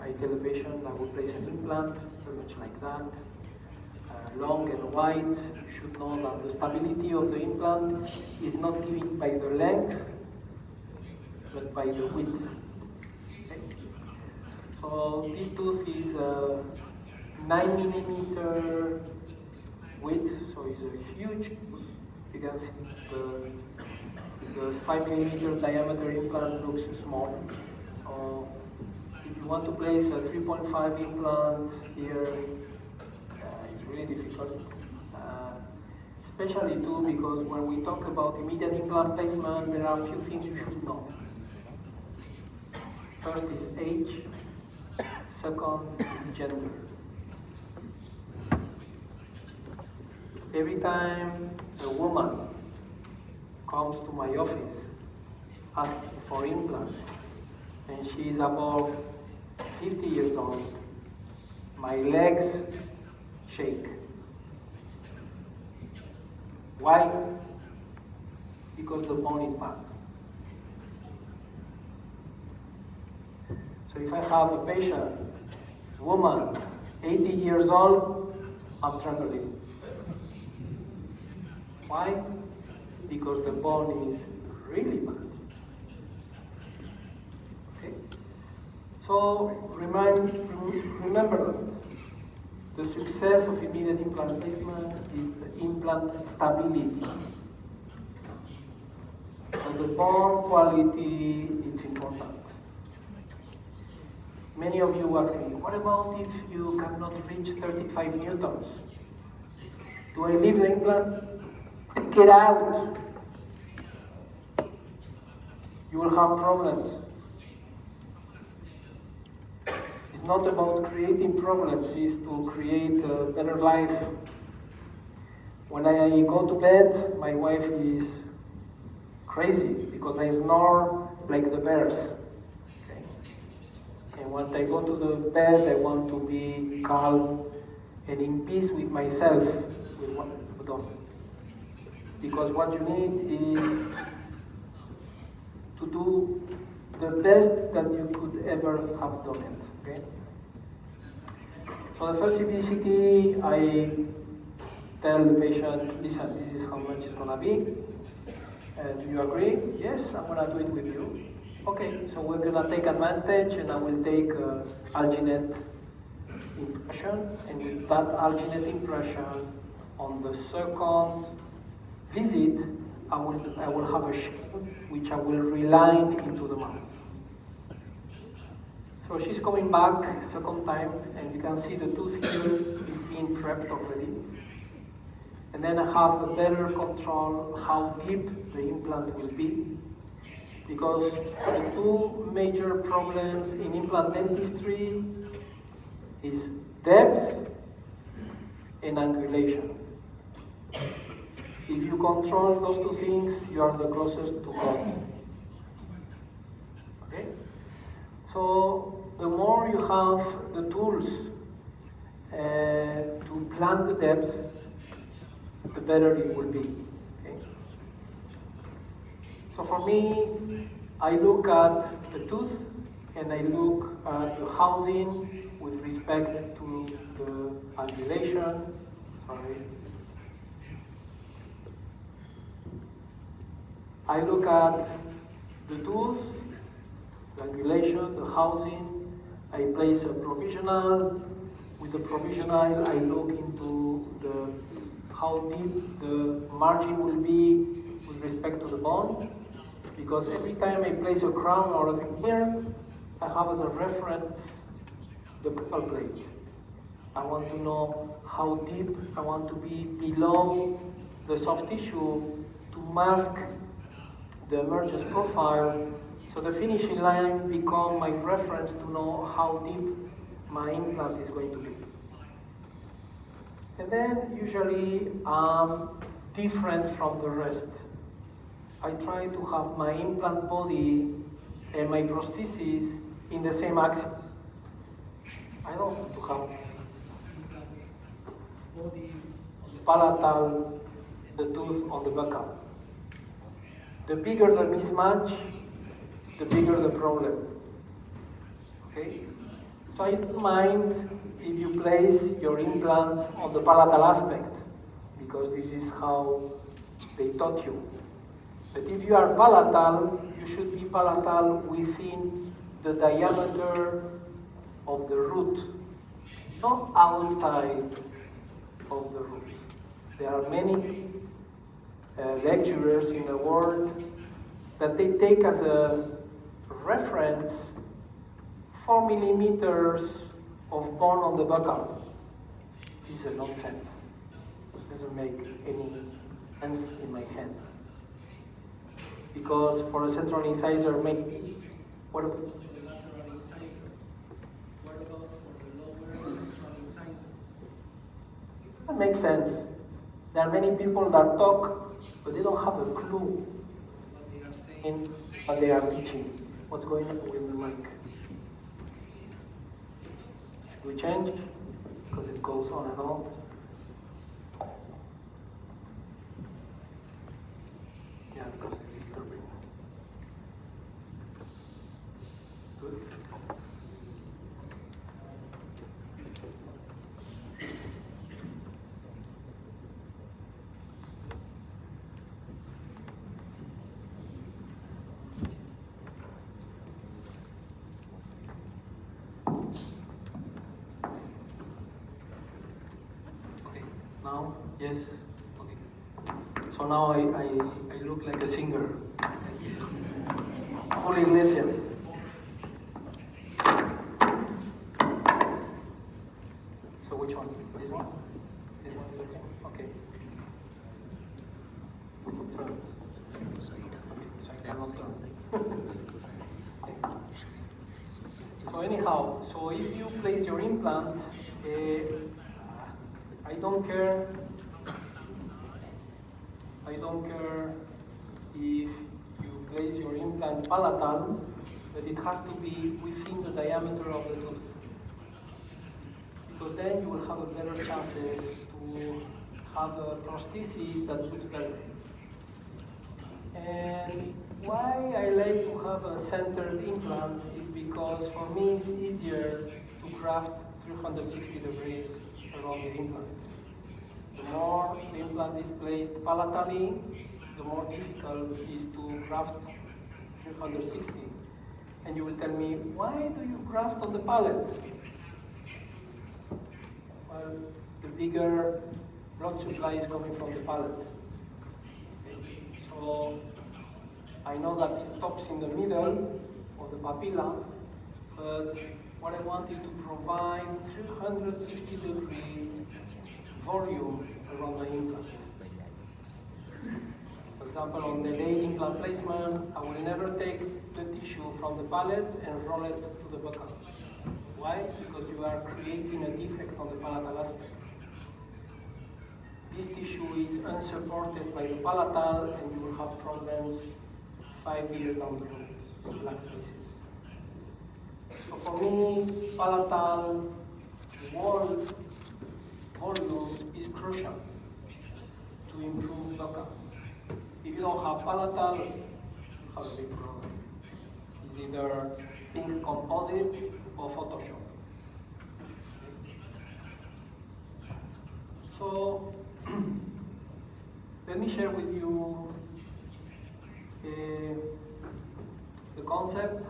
I tell the patient I will place an implant, very much like that, long and wide. You should know that the stability of the implant is not given by the length, but by the width. Okay. So this tooth is 9 millimeter width, so it's a huge tooth. You can see the 5 millimeter diameter implant looks small. So if you want to place a 3.5 implant here, it's really difficult. Especially too because when we talk about immediate implant placement, there are a few things you should know. First is age, second is gender. Every time a woman comes to my office asking for implants and she is above 50 years old, my legs shake. Why? Because the bone is bad. So if I have a patient, woman, 80 years old, I'm trembling. Why? Because the bone is really bad. Okay? So remember, the success of immediate implant placement is the implant stability. So the bone quality is important. Many of you ask me, what about if you cannot reach 35 newtons? Do I leave the implant? Take it out. You will have problems. It's not about creating problems, it's to create a better life When I go to bed, my wife is crazy because I snore like the bears. Okay? And when I go to the bed, I want to be calm and in peace with myself, with what I've done. Because what you need is to do the best that you could ever have done it. Okay? So the first CBCT, I tell the patient, listen, this is how much it's gonna be. Do you agree? Yes, I'm gonna do it with you. Okay, so we're gonna take advantage and I will take alginate impression, and with that alginate impression on the second visit, I will have a shape which I will reline into the mouth. So she's coming back second time, and you can see the tooth here is being prepped already. And then I have a better control how deep the implant will be. Because the two major problems in implant dentistry is depth and angulation. If you control those two things, you are the closest to God. Okay? So the more you have the tools to plan the depth, the better it will be. Okay? So for me, I look at the tooth and I look at the housing with respect to the angulation. Sorry. I look at the tooth, the angulation, the housing. I place a provisional. With the provisional, I look into how deep the margin will be with respect to the bone. Because every time I place a crown or a veneer, I have as a reference the buccal plate. I want to know how deep I want to be below the soft tissue to mask the emergence profile, so the finishing line becomes my reference to know how deep my implant is going to be. And then usually I'm different from the rest. I try to have my implant body and my prosthesis in the same axis. I don't want to have body on the palatal, the tooth on the buccal. The bigger the mismatch, the bigger the problem. Okay? So I don't mind if you place your implant on the palatal aspect, because this is how they taught you. But if you are palatal, you should be palatal within the diameter of the root, not outside of the root. There are many lecturers in the world that they take as a reference 4 millimeters of bone on the buccal. This is a nonsense. It doesn't make any sense in my head. Because for a central incisor, maybe, what about for the lateral incisor? What about for the lower central incisor? That makes sense. There are many people that talk, but they don't have a clue what they are saying, what they are teaching, what's going on with the mic. Should we change? Because it goes on and on. Yeah, because it's disturbing. Good. Now, yes, okay. So now I look like a singer. Julio Iglesias. So which one? This one? This one is this one? Okay. So I cannot turn. So anyhow, so if you place your implant, I don't care I don't care if you place your implant palatal, but it has to be within the diameter of the tooth. Because then you will have a better chances to have a prosthesis that looks better. And why I like to have a centered implant is because for me it's easier to graft 360 degrees around the implant. The more the implant is placed palatally, the more difficult it is to graft 360. And you will tell me, why do you graft on the palate? Well, the bigger blood supply is coming from the palate. So I know that it stops in the middle of the papilla, but what I want is to provide 360 degree volume around the implant. For example, on the late implant placement, I will never take the tissue from the palate and roll it to the buccal. Why? Because you are creating a defect on the palatal aspect. This tissue is unsupported by the palatal and you will have problems 5 years down the road with black spaces. So for me, palatal wall volume is crucial to improve buccal. If you don't have palatal, you have a big problem. It's either pink composite or Photoshop. So let me share with you the concept.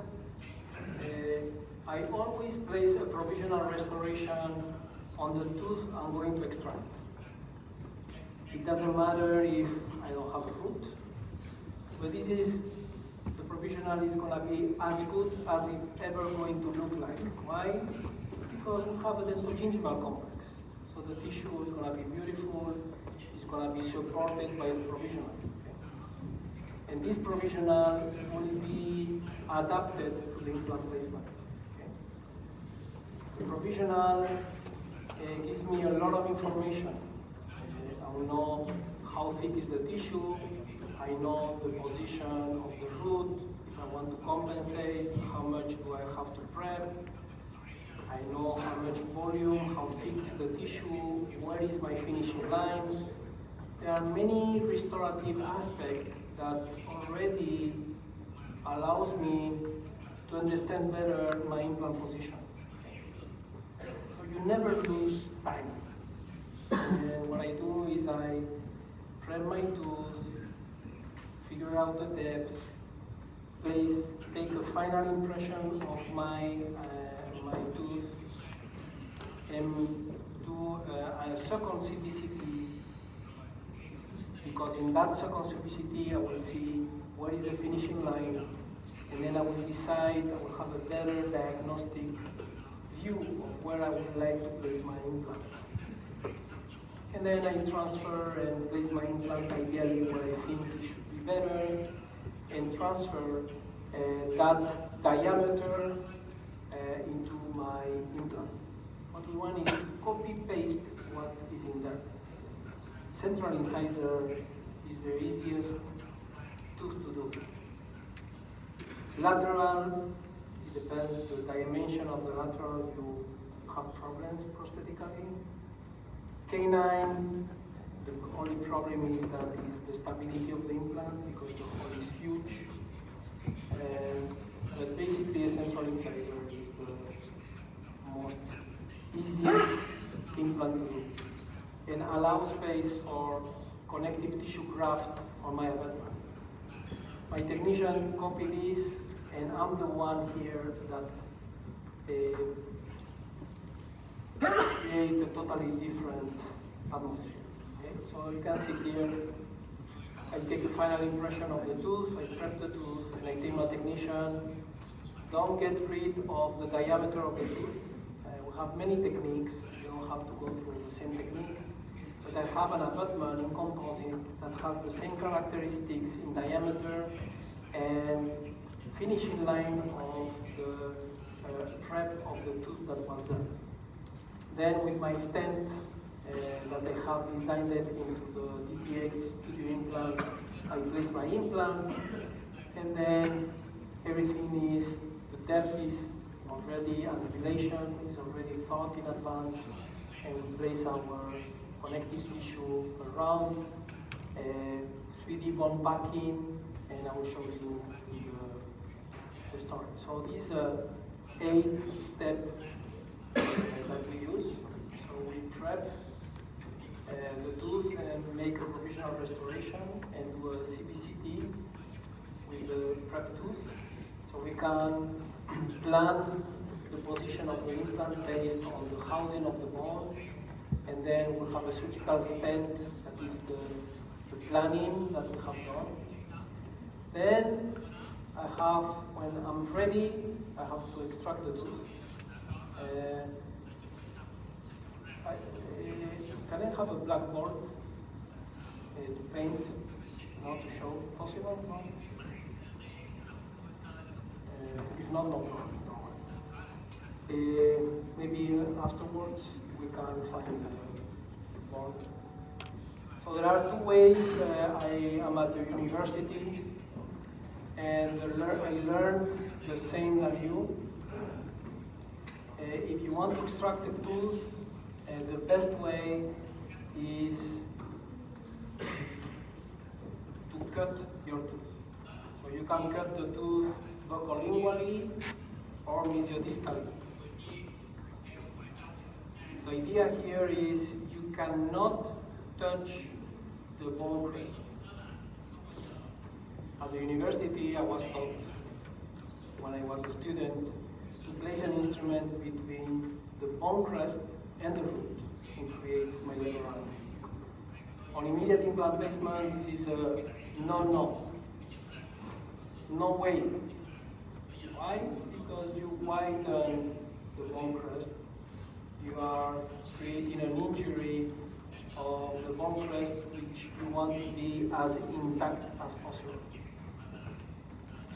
I always place a provisional restoration on the tooth I'm going to extract. It doesn't matter if I don't have a root, but the provisional is going to be as good as it's ever going to look like. Why? Because we have a dentogingival complex. So the tissue is going to be beautiful, it's going to be supported by the provisional. Okay? And this provisional will be adapted to the implant placement. Okay? The provisional gives me a lot of information. I will know how thick is the tissue, I know the position of the root, if I want to compensate, how much do I have to prep, I know how much volume, how thick is the tissue, where is my finishing line. There are many restorative aspects that already allows me to understand better my implant position. So you never lose time. And what I do is I prep my tooth, figure out the depth, take a final impression of my tooth, and do a second CBCT, because in that second CBCT I will see where is the finishing line, and then I will decide, I will have a better diagnostic view of where I would like to place my implant. And then I transfer and place my implant ideally where I think it should be better, and transfer that diameter into my implant. What we want is to copy-paste what is in there. Central incisor is the easiest tooth to do. Lateral, it depends the dimension of the lateral, you have problems prosthetically. Canine, the only problem is that is the stability of the implant because the hole is huge. But basically, a central incisor is the most easiest implant to do and allows space for connective tissue graft on my abutment. My technician copied this, and I'm the one here that create a totally different atmosphere. Okay? So you can see here, I take a final impression of the tooth, I prep the tooth, and I tell my technician, don't get rid of the diameter of the tooth. We have many techniques, you don't have to go through the same technique. But I have an abutment in composite that has the same characteristics in diameter and finishing line of the prep of the tooth that was done. Then with my stent, that I have designed it into the DTX studio implant. I place my implant, and then everything is, the depth is already, and the relation is already thought in advance, and we place our connective tissue around, 3D bond packing, and I will show you the story. So this 8-step that we use. So we prep the tooth and make a provisional restoration and do a CBCT with the prep tooth. So we can plan the position of the implant based on the housing of the bone, and then we'll have a surgical stent, that is the planning that we have done. Then when I'm ready, I have to extract the tooth. Can I have a blackboard to paint, not to show? Possible? No? If not, no problem. Maybe afterwards we can find the board. So there are 2 ways. I am at the university, and I learned the same as you. If you want to extract the tooth, the best way is to cut your tooth. So you can cut the tooth buccolingually or mesiodistally. The idea here is you cannot touch the bone crest. At the university, I was taught, when I was a student, to place an instrument between the bone crest and the root and create smilodendron. On immediate implant placement, this is a no. No way. Why? Because you widen the bone crest. You are creating an injury of the bone crest, which you want to be as intact as possible.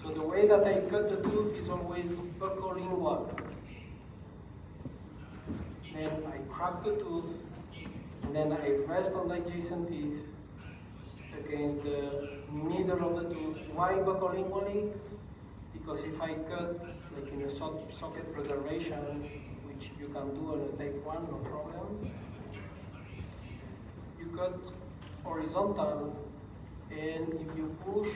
So the way that I cut the tooth is always buccolingual. Then I crack the tooth, and then I rest on the adjacent teeth against the middle of the tooth. Why buccolingually? Because if I cut, like in a socket preservation, which you can do on a type 1, no problem, you cut horizontal, and if you push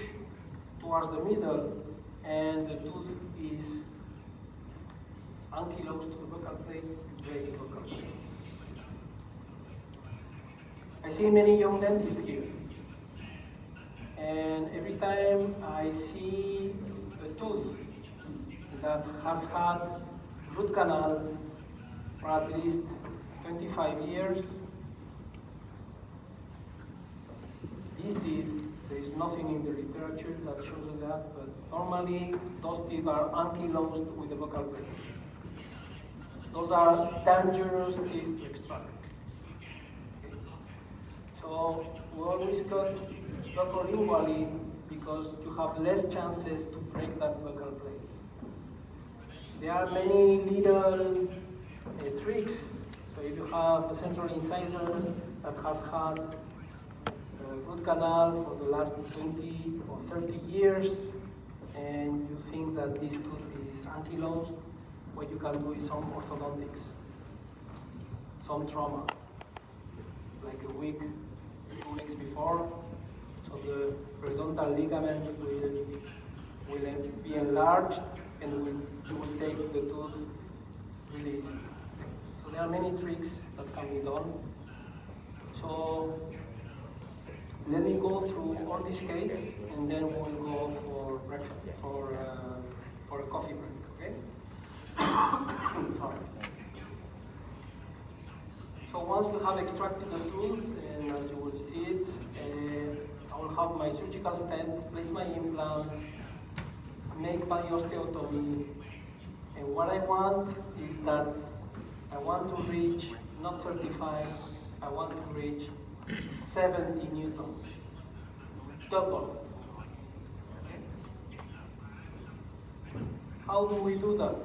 towards the middle and the tooth is ankylosed to the buccal plate, you break the buccal plate. I see many young dentists here, and every time I see a tooth that has had root canal for at least 25 years, these teeth, there is nothing in the literature that shows us that, but normally those teeth are ankylosed with the buccal plate. Those are dangerous teeth to extract. Okay. So we always cut buccolingually because you have less chances to break that buccal plate. There are many little tricks. So if you have a central incisor that has had root canal for the last 20 or 30 years, and you think that this tooth is ankylosed, what you can do is some orthodontics, some trauma, like a week, 2 weeks before. So the periodontal ligament will be enlarged, and you will take the tooth really easy. So there are many tricks that can be done. So let me go through all this case, and then we'll go for breakfast, for a coffee break, okay? Sorry. So once we have extracted the tooth, and as you will see it, I will have my surgical stent, place my implant, make my osteotomy, and what I want is that I want to reach not 35, I want to reach 70 newtons, double. Okay. How do we do that?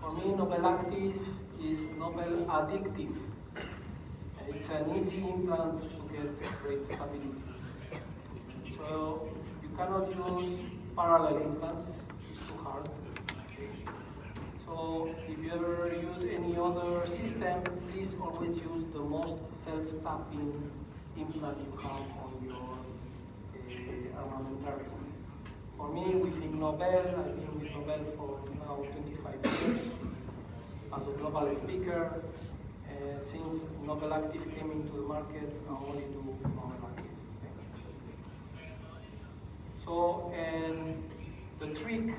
For me, novel active is novel addictive. It's an easy implant to get great stability. So you cannot use parallel implants, it's too hard. So if you ever use any other system, please always use the most self-tapping implant you have on your armamentarium. For me, within Nobel, I've been with Nobel for now 25 years as a global speaker. Since Nobel Active came into the market, I only do Nobel Active. So, and the trick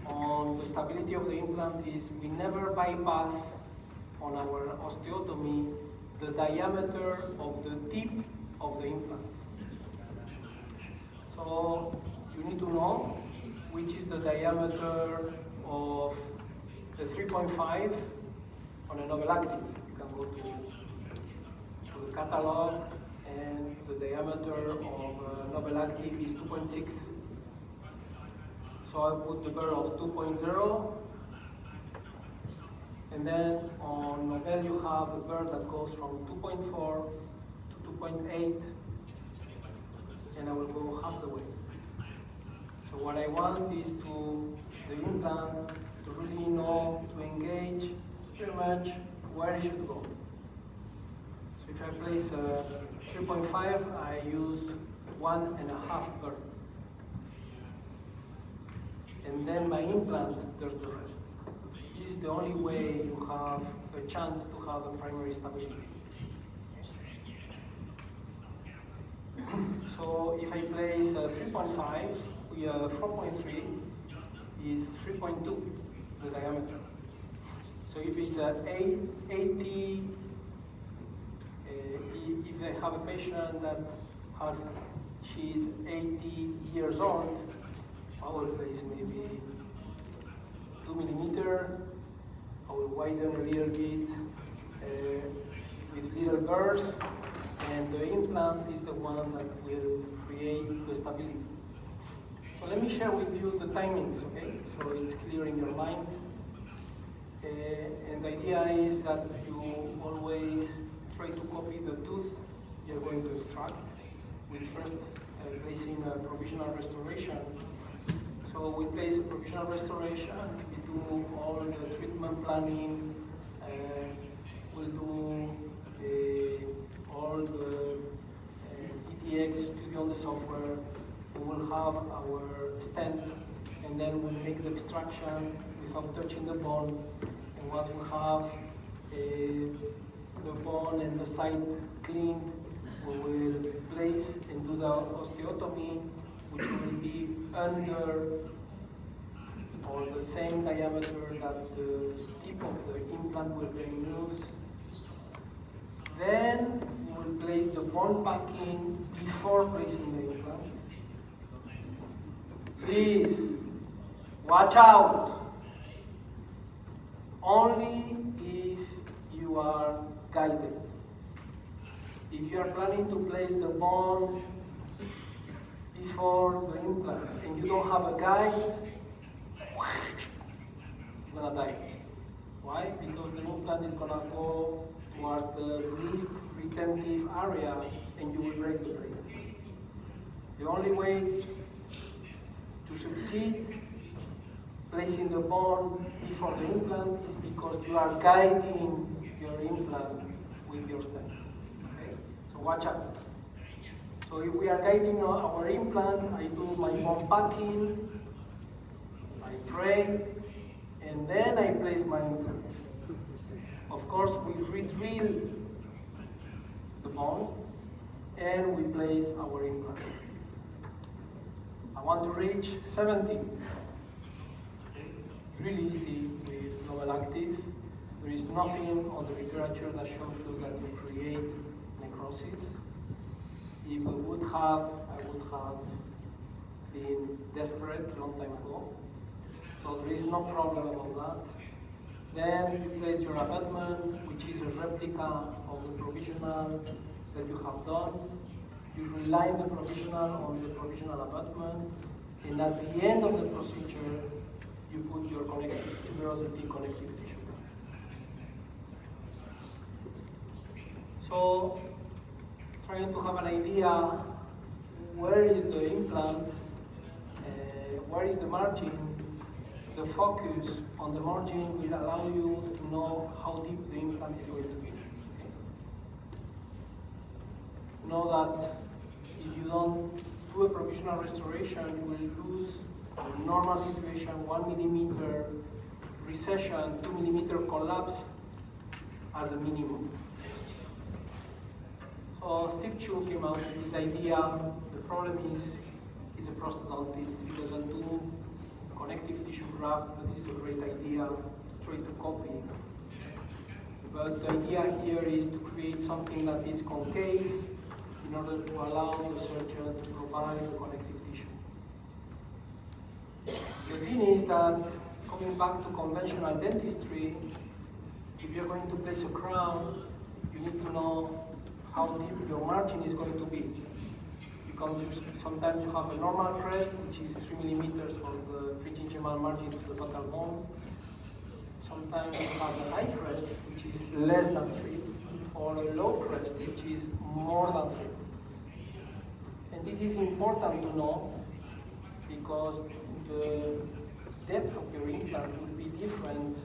on the stability of the implant is we never bypass on our osteotomy the diameter of the tip of the implant. So you need to know which is the diameter of the 3.5 on a Nobel Active. You can go to the catalog, and the diameter of Nobel Active is 2.6. So I put the burr of 2.0, and then on Nobel you have a burr that goes from 2.4 to 2.8, and I will go half the way. So what I want is the implant to really know, to engage pretty much where it should go. So if I place a 3.5, I use 1.5 burr. And then my implant does the rest. This is the only way you have a chance to have a primary stability. So if I place a 3.5, we have 4.3 is 3.2, the diameter. So if it's 80, if I have a patient that she's 80 years old, I will place maybe 2 millimeter. I will widen a little bit with little burrs, and the implant is the one that will create the stability. So let me share with you the timings, okay? So it's clear in your mind. And the idea is that you always try to copy the tooth you're going to extract, with first placing a provisional restoration. So we place a provisional restoration, we do all the treatment planning, we'll do all the DTX studio on the software, we will have our stent, and then we'll make the extraction without touching the bone. And once we have the bone and the site cleaned, we will place and do the osteotomy, which will be under or the same diameter that the tip of the implant will be used. Then we will place the bone packing before placing the implant. Please, watch out. Only if you are guided. If you are planning to place the bone before the implant and you don't have a guide, you're gonna die. Why? Because the implant is gonna go towards the least retentive area and you will break the brain. The only way to succeed placing the bone before the implant is because you are guiding your implant with your stent. Okay? So watch out. So if we are guiding our implant, I do my bone packing, I pray, and then I place my implant. Of course, we re-drill the bone, and we place our implant. I want to reach 70. Really easy with Nobel Active. There is nothing on the literature that shows you that you create necrosis. If we would have, I would have been desperate a long time ago. So there is no problem about that. Then you place your abutment, which is a replica of the provisional that you have done. You reline the provisional on the provisional abutment, and at the end of the procedure, you put your tuberosity connective tissue. So, trying to have an idea where is the implant, where is the margin, the focus on the margin will allow you to know how deep the implant is going to be. Okay? Know that if you don't do a provisional restoration, you will lose in normal situation 1 millimeter recession, 2 millimeter collapse as a minimum. So Steve Chu came out with this idea. The problem is he's a prosthodontist. He doesn't do connective tissue graft, but it's a great idea. Try to copy. But the idea here is to create something that is concave in order to allow the surgeon to provide the connective tissue. The thing is that, coming back to conventional dentistry, if you're going to place a crown, you need to know how deep your margin is going to be. Because sometimes you have a normal crest, which is 3 millimeters from the pharyngeal margin to the buccal bone. Sometimes you have a high crest, which is less than 3, or a low crest, which is more than 3. And this is important to know because the depth of your implant will be different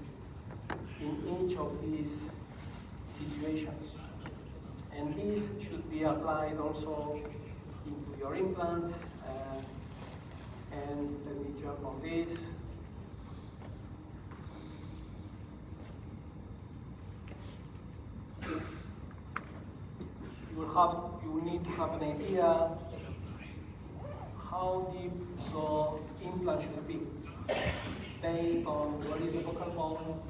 in each of these situations. And this should be applied also into your implants. And let me jump on this. You need to have an idea how deep the implant should be based on what is the buccal bone,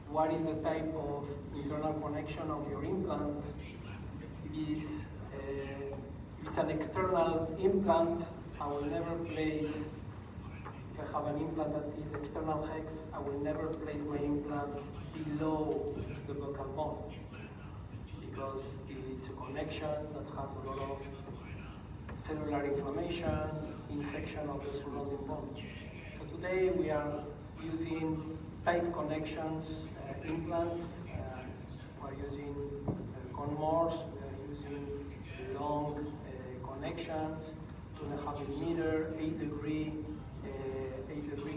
what is the type of internal connection of your implant. If it's an external implant, I will never place, if I have an implant that is external hex, I will never place my implant below the buccal bone because it's a connection that has a lot of cellular inflammation, infection of the surrounding bone. So today we are using tight connections implants. We are using conmores. We are using long connections, 2.5 millimeter, 8 degree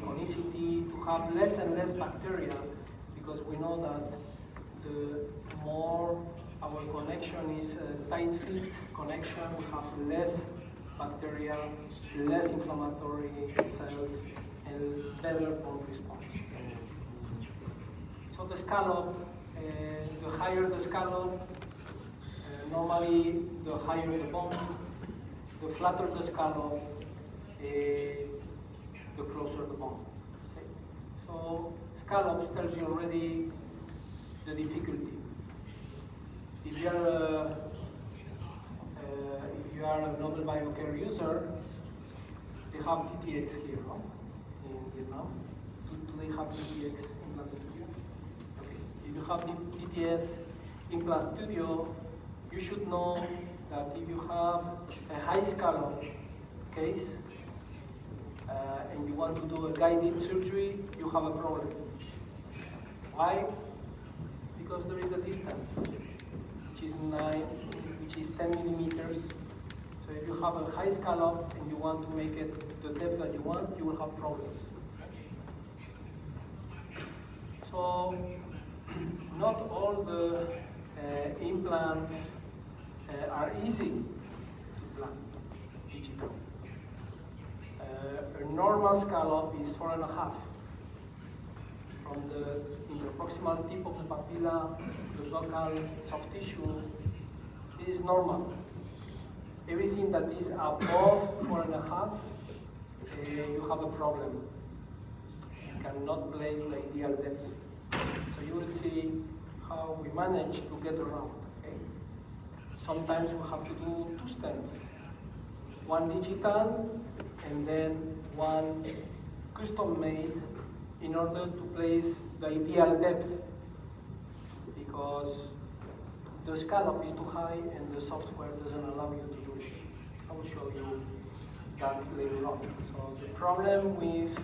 conicity to have less and less bacteria, because we know that the more our connection is a tight fit connection, we have less bacteria, less inflammatory cells, and better bone response. So the scallop, the higher the scallop, normally the higher the bone. The flatter the scallop, the closer the bone. Okay? So scallops tells you already the difficulty. If you are a Nobel Biocare user, they have DTX here, no? In Vietnam. Do they have DTX implant studio? Okay. If you have DTS implant studio, you should know that if you have a high scallop case and you want to do a guided surgery, you have a problem. Why? Because there is a distance, which is 10 millimeters. So if you have a high scallop and you want to make it the depth that you want, you will have problems. So not all the implants are easy to plan digital. A normal scallop is 4.5. From the interproximal tip of the papilla, the buccal soft tissue, it is normal. Everything that is above 4.5, you have a problem. You cannot place the ideal depth. So you will see how we manage to get around. Okay? Sometimes we have to do 2 stents. One digital and then one custom made in order to place the ideal depth, because the scallop is too high and the software doesn't allow you to do it. I will show you that later on. So the problem with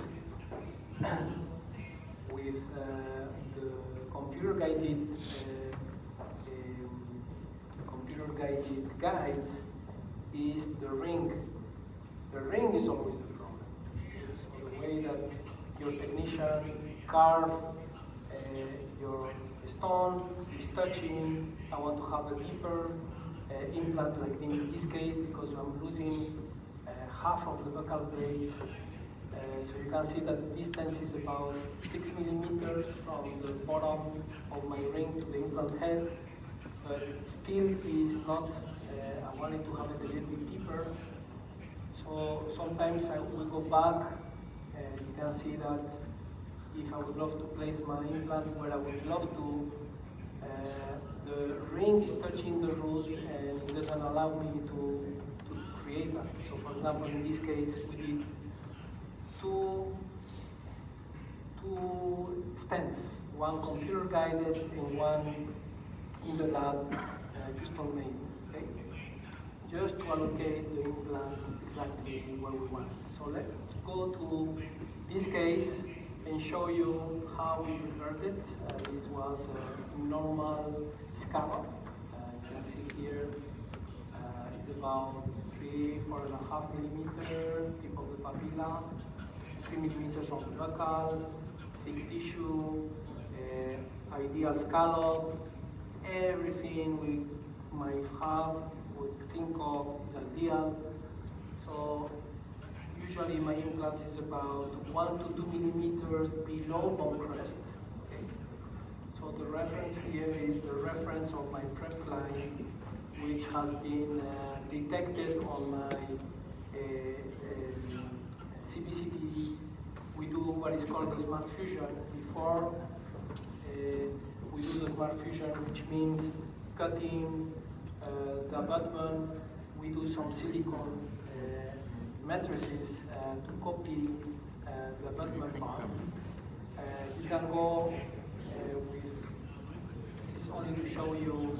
the computer-guided computer-guided guides is the ring. The ring is always the problem. So the way that your technician carve your stone is touching. I want to have a deeper implant, like in this case, because I'm losing half of the buccal plate. So you can see that the distance is about 6 millimeters from the bottom of my ring to the implant head, but still is not, I wanted to have it a little bit deeper. So sometimes I will go back, and you can see that if I would love to place my implant where I would love to, the ring is touching the root and it doesn't allow me to create that. So for example, in this case, we did two stents, one computer guided and one in the lab, custom made. Okay? Just to allocate the implant exactly where we want. So let's go to this case and show you how we prepared it. This was a normal scallop. You can see here it's about 4.5 millimeter tip of the papilla, 3 millimeters on the buccal, thick tissue, ideal scallop. Everything we might have, would think of is ideal. So usually my implant is about 1 to 2 millimeters below bone crest. Okay? So the reference here is the reference of my prep line, which has been detected on my CBCT. We do what is called the smart fusion. Before we do the smart fusion, which means cutting the abutment, we do some silicone matrices to copy the abutment part. You can go with this only to show you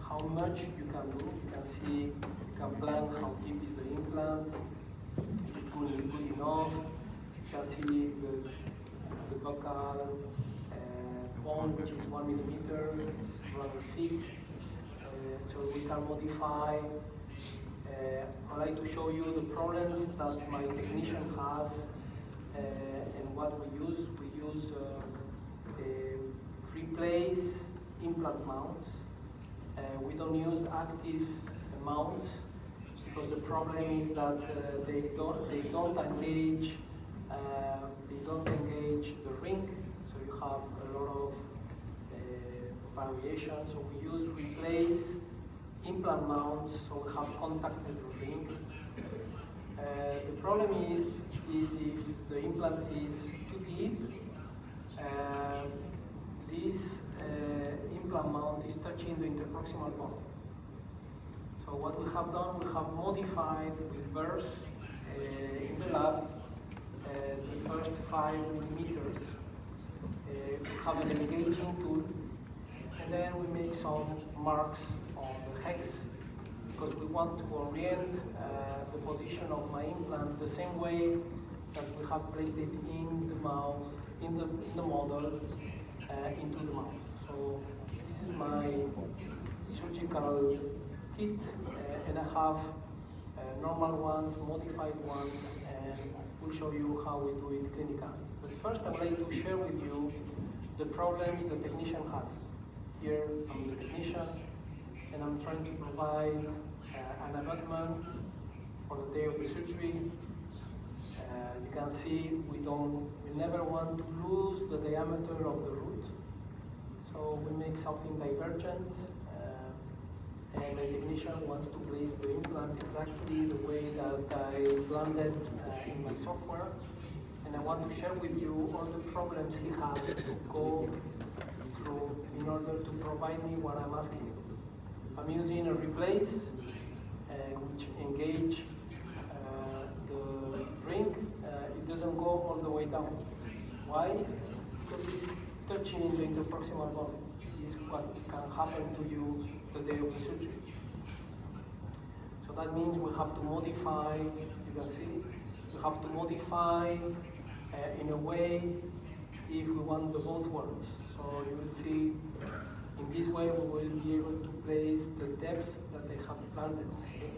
how much you can do. You can see, you can plan how deep is the implant, is it good enough. You can see the buccal bone, which is 1 millimeter, it's rather thick. So we can modify. I'd like to show you the problems that my technician has and what we use. We use replace implant mounts. We don't use active mounts because the problem is that they don't engage the ring. So you have a lot of variation. So we use replace implant mounts, so we have contact with the ring. The problem is if the implant is too deep, this implant mount is touching the interproximal bone. So what we have done, we have modified with burrs in the lab the first 5 millimeters. We have an engaging tool, and then we make some marks on the hex because we want to orient the position of my implant the same way that we have placed it in the mouth, in the model, into the mouth. So this is my surgical kit, and I have normal ones, modified ones, and we'll show you how we do it clinically. But first I'd like to share with you the problems the technician has. Here I'm the technician, and I'm trying to provide an abutment for the day of the surgery. You can see we never want to lose the diameter of the root. So we make something divergent, and the technician wants to place the implant exactly the way that I planned it in my software. And I want to share with you all the problems he has to go through in order to provide me what I'm asking. I'm using a replace, which engage the ring. It doesn't go all the way down. Why? Because it's touching the interproximal bone. This is what can happen to you the day of the surgery. So that means we have to modify, you can see, we have to modify in a way if we want the both worlds. So you will see in this way we will be able to place the depth that they have implanted. Okay?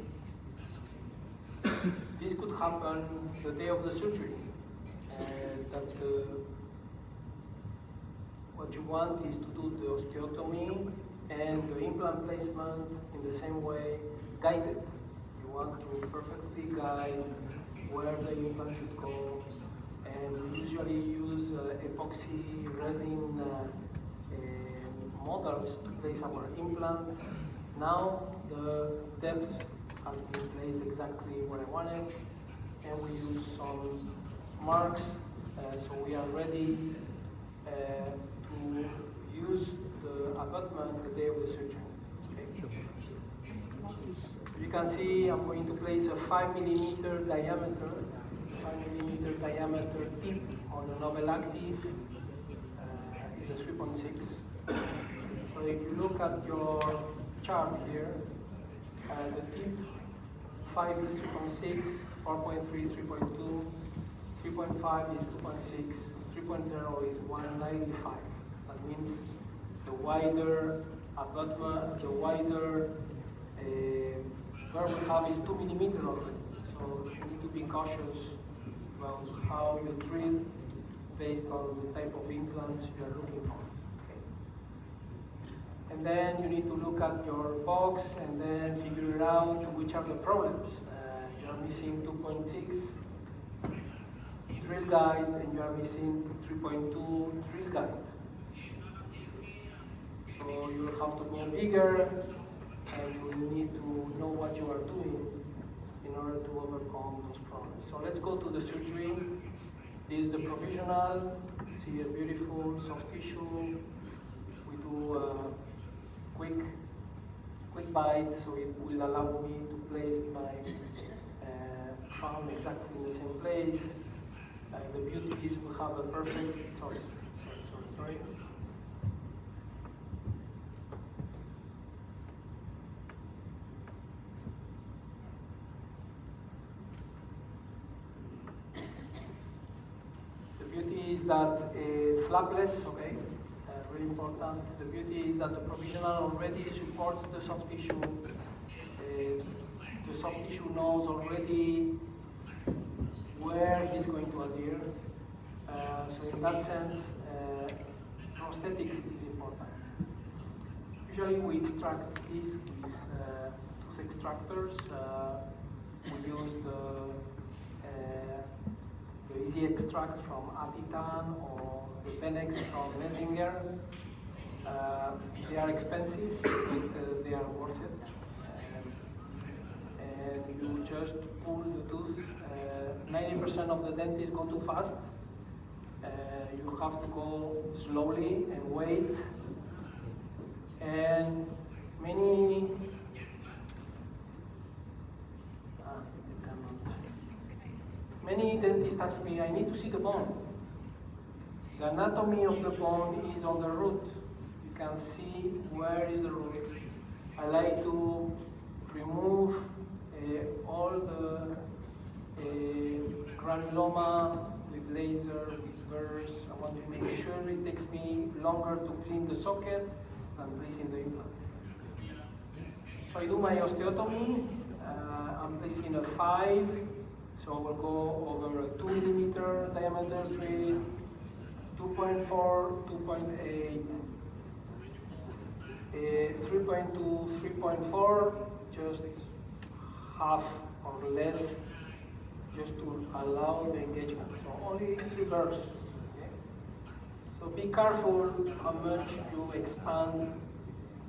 This could happen the day of the surgery. What you want is to do the osteotomy and the implant placement in the same way, guided. You want to perfectly guide where the implant should go, and we usually use epoxy resin models to place our implant. Now the depth has been placed exactly where I wanted, and we use some marks, so we are ready to use the abutment the day of the surgery. Okay. You can see I'm going to place a 5 millimeter diameter tip on the novel active. It's a 3.6. So if you look at your chart here, the tip 5 is 3.6, 4.3 is 3.2, 3.5 is 2.6, 3.0 is 195. That means the wider abutment, the wider where we have is 2 millimeters already. So you need to be cautious about how you drill based on the type of implants you are looking for. Okay. And then you need to look at your box and then figure out which are the problems. You are missing 2.6 drill guide and you are missing 3.2 drill guide. So you will have to go bigger and you will need to know what you are doing in order to overcome those problems. So let's go to the surgery. This is the provisional. See a beautiful soft tissue. We do a quick bite, so it will allow me to place my palm exactly in the same place. The beauty is we have a perfect, sorry. The beauty is that flapless, okay, really important. The beauty is that the provisional already supports the soft tissue. The soft tissue knows already where he's going to adhere. So in that sense, prosthetics is important. Usually we extract teeth with tooth extractors. We use the Easy Extract from Atitan or the Benex from Messinger. They are expensive, but they are worth it. And you just pull the tooth. 90% of the dentists go too fast. You have to go slowly and wait. And many dentists ask me, I need to see the bone. The anatomy of the bone is on the root. You can see where is the root. I like to remove all the granuloma with laser, with burrs. I want to make sure it takes me longer to clean the socket than placing the implant. So I do my osteotomy. I'm placing a 5, so I will go over a 2 millimeter diameter drill, 2.4, 2.8, 3.2, 3.4, just half or less, just to allow the engagement. So only 3 burrs. Okay? So be careful how much you expand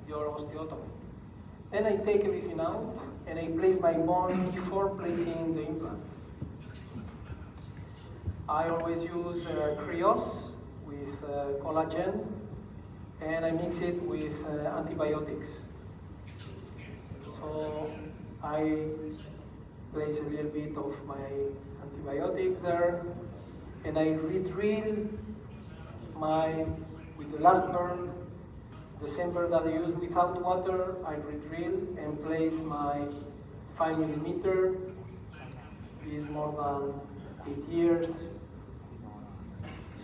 your osteotomy. Then I take everything out and I place my bone before placing the implant. I always use Krios with collagen, and I mix it with antibiotics. So I place a little bit of my antibiotics there, and I re-drill with the last burn, the same burn that I use without water. I re-drill and place my 5 millimeter. It is more than 8 years.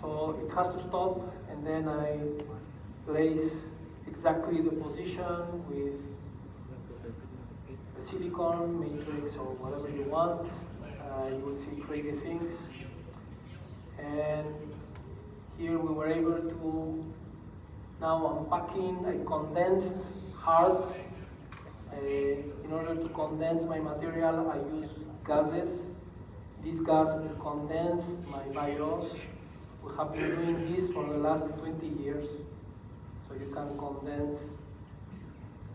So it has to stop, and then I place exactly the position with a silicone matrix or whatever you want. You will see crazy things. And here we were able to now unpacking a condensed hard. In order to condense my material, I use gases. This gas will condense my virus. We have been doing this for the last 20 years. So you can condense.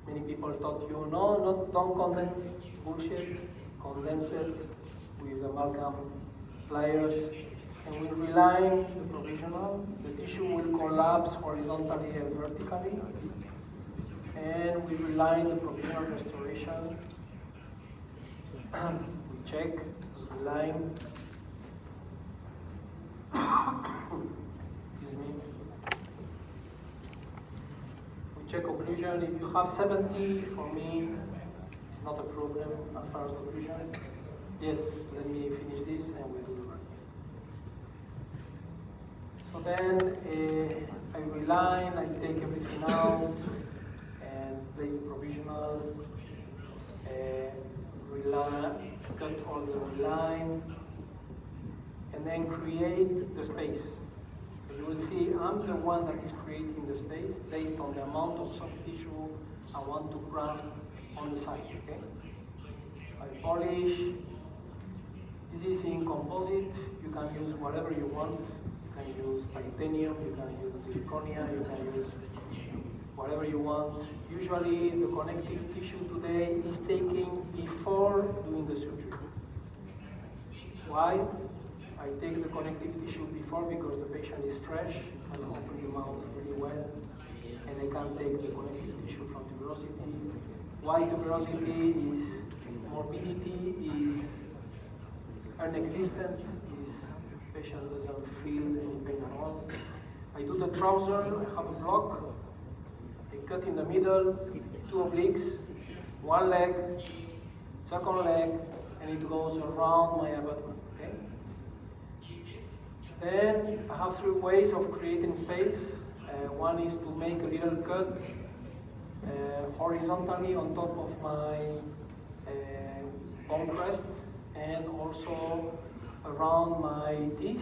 Many people taught you, no, don't condense, bullshit. Condense it with amalgam pliers. And we reline the provisional. The tissue will collapse horizontally and vertically. And we reline the provisional restoration. We check, reline. Excuse me. We check occlusion. If you have 70, for me, it's not a problem as far as occlusion. Yes, let me finish this and we'll do the rest. So then I reline, I take everything out and place provisional, reline, cut all the reline, and then create the space. So you will see I'm the one that is creating the space based on the amount of soft tissue I want to graft on the side. Okay? I polish. This is in composite. You can use whatever you want. You can use titanium, you can use zirconia, you can use whatever you want. Usually the connective tissue today is taken before doing the surgery. Why? I take the connective tissue before because the patient is fresh, I open the mouth really well, and I can take the connective tissue from tuberosity. Why tuberosity is morbidity is non-existent, this patient doesn't feel any pain at all. I do the trouser, I have a block, I cut in the middle, 2 obliques, 1 leg, 2nd leg, and it goes around my abutment. Okay? Then I have 3 ways of creating space. One is to make a little cut horizontally on top of my bone crest, and also around my teeth,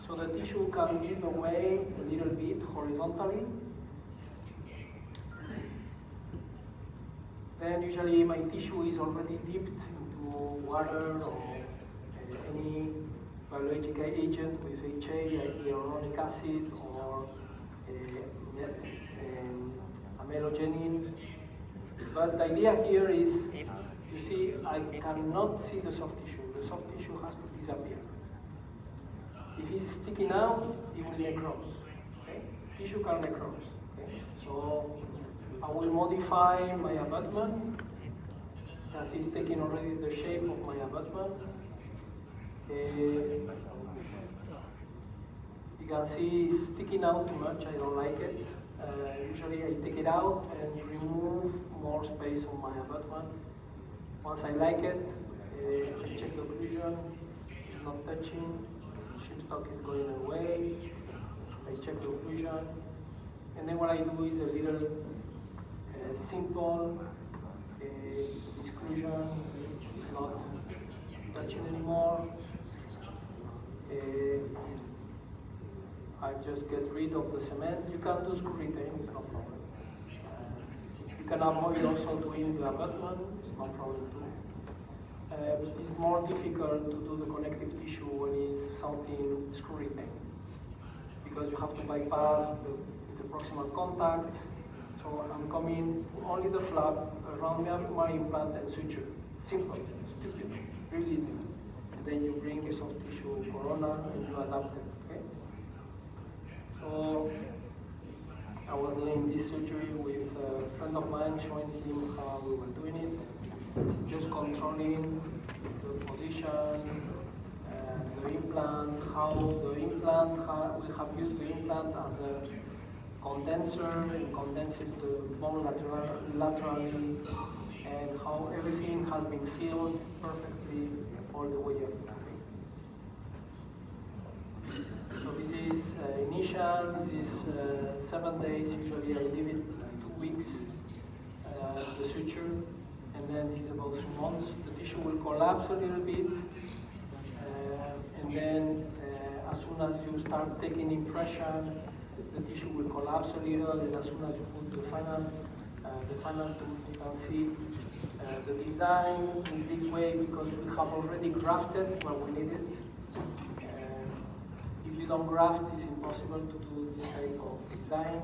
so the tissue can give away a little bit horizontally. Then usually my tissue is already dipped into water or any biological agent with HA, hyaluronic acid, or amelogenin. But the idea here is, you see, I cannot see the soft tissue. The soft tissue has to disappear. If it's sticking out, it will necrose. Okay? Tissue can necrose. Okay? So I will modify my abutment, as it's taking already the shape of my abutment. You can see it's sticking out too much, I don't like it. Usually I take it out and remove more space on my abutment. Once I like it, I check the occlusion, it's not touching, chip stock is going away, I check the occlusion, and then what I do is a little simple exclusion, it's not touching anymore. I just get rid of the cement. You can do screw retain, it's no problem. You can avoid also doing the abutment, it's no problem too. It's more difficult to do the connective tissue when it's something screw retain, because you have to bypass the proximal contact. So I'm coming only the flap around my implant and suture. Simple, stupid, really easy. And then you bring a soft tissue corona and you adapt it. Okay? So I was doing this surgery with a friend of mine, showing him how we were doing it, just controlling the position, the implant, how the implant, we have used the implant as a condenser, it condenses the bone laterally, and how everything has been filled perfectly all the way up. So this is initial, this is 7 days, usually I leave it 2 weeks, the suture, and then then this is about 3 months. The tissue will collapse a little bit, and then as soon as you start taking impression, the tissue will collapse a little, and as soon as you put the final tooth, you can see the design is this way because we have already grafted where we need it. If you don't graft, it's impossible to do this type of design.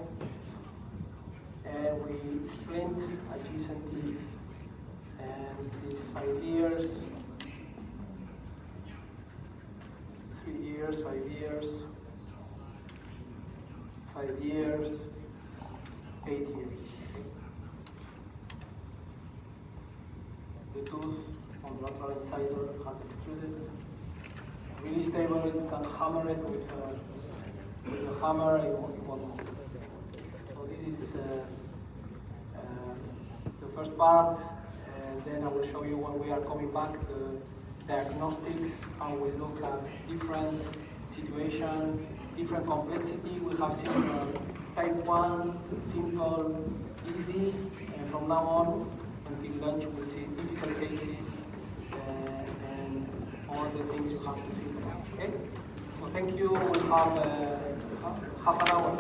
And we splint adjacent teeth, and it's 5 years, 3 years, 5 years, 5 years, 8 years. The tooth on the lateral incisor has extruded. Really stable, you can hammer it with a hammer, it won't move. So this is the first part, and then I will show you when we are coming back the diagnostics, how we look at different situations, different complexity. We have seen type 1, simple, easy, and from now on until lunch we'll see difficult cases and all the things you have to think about. Okay? So thank you. We'll have half an hour.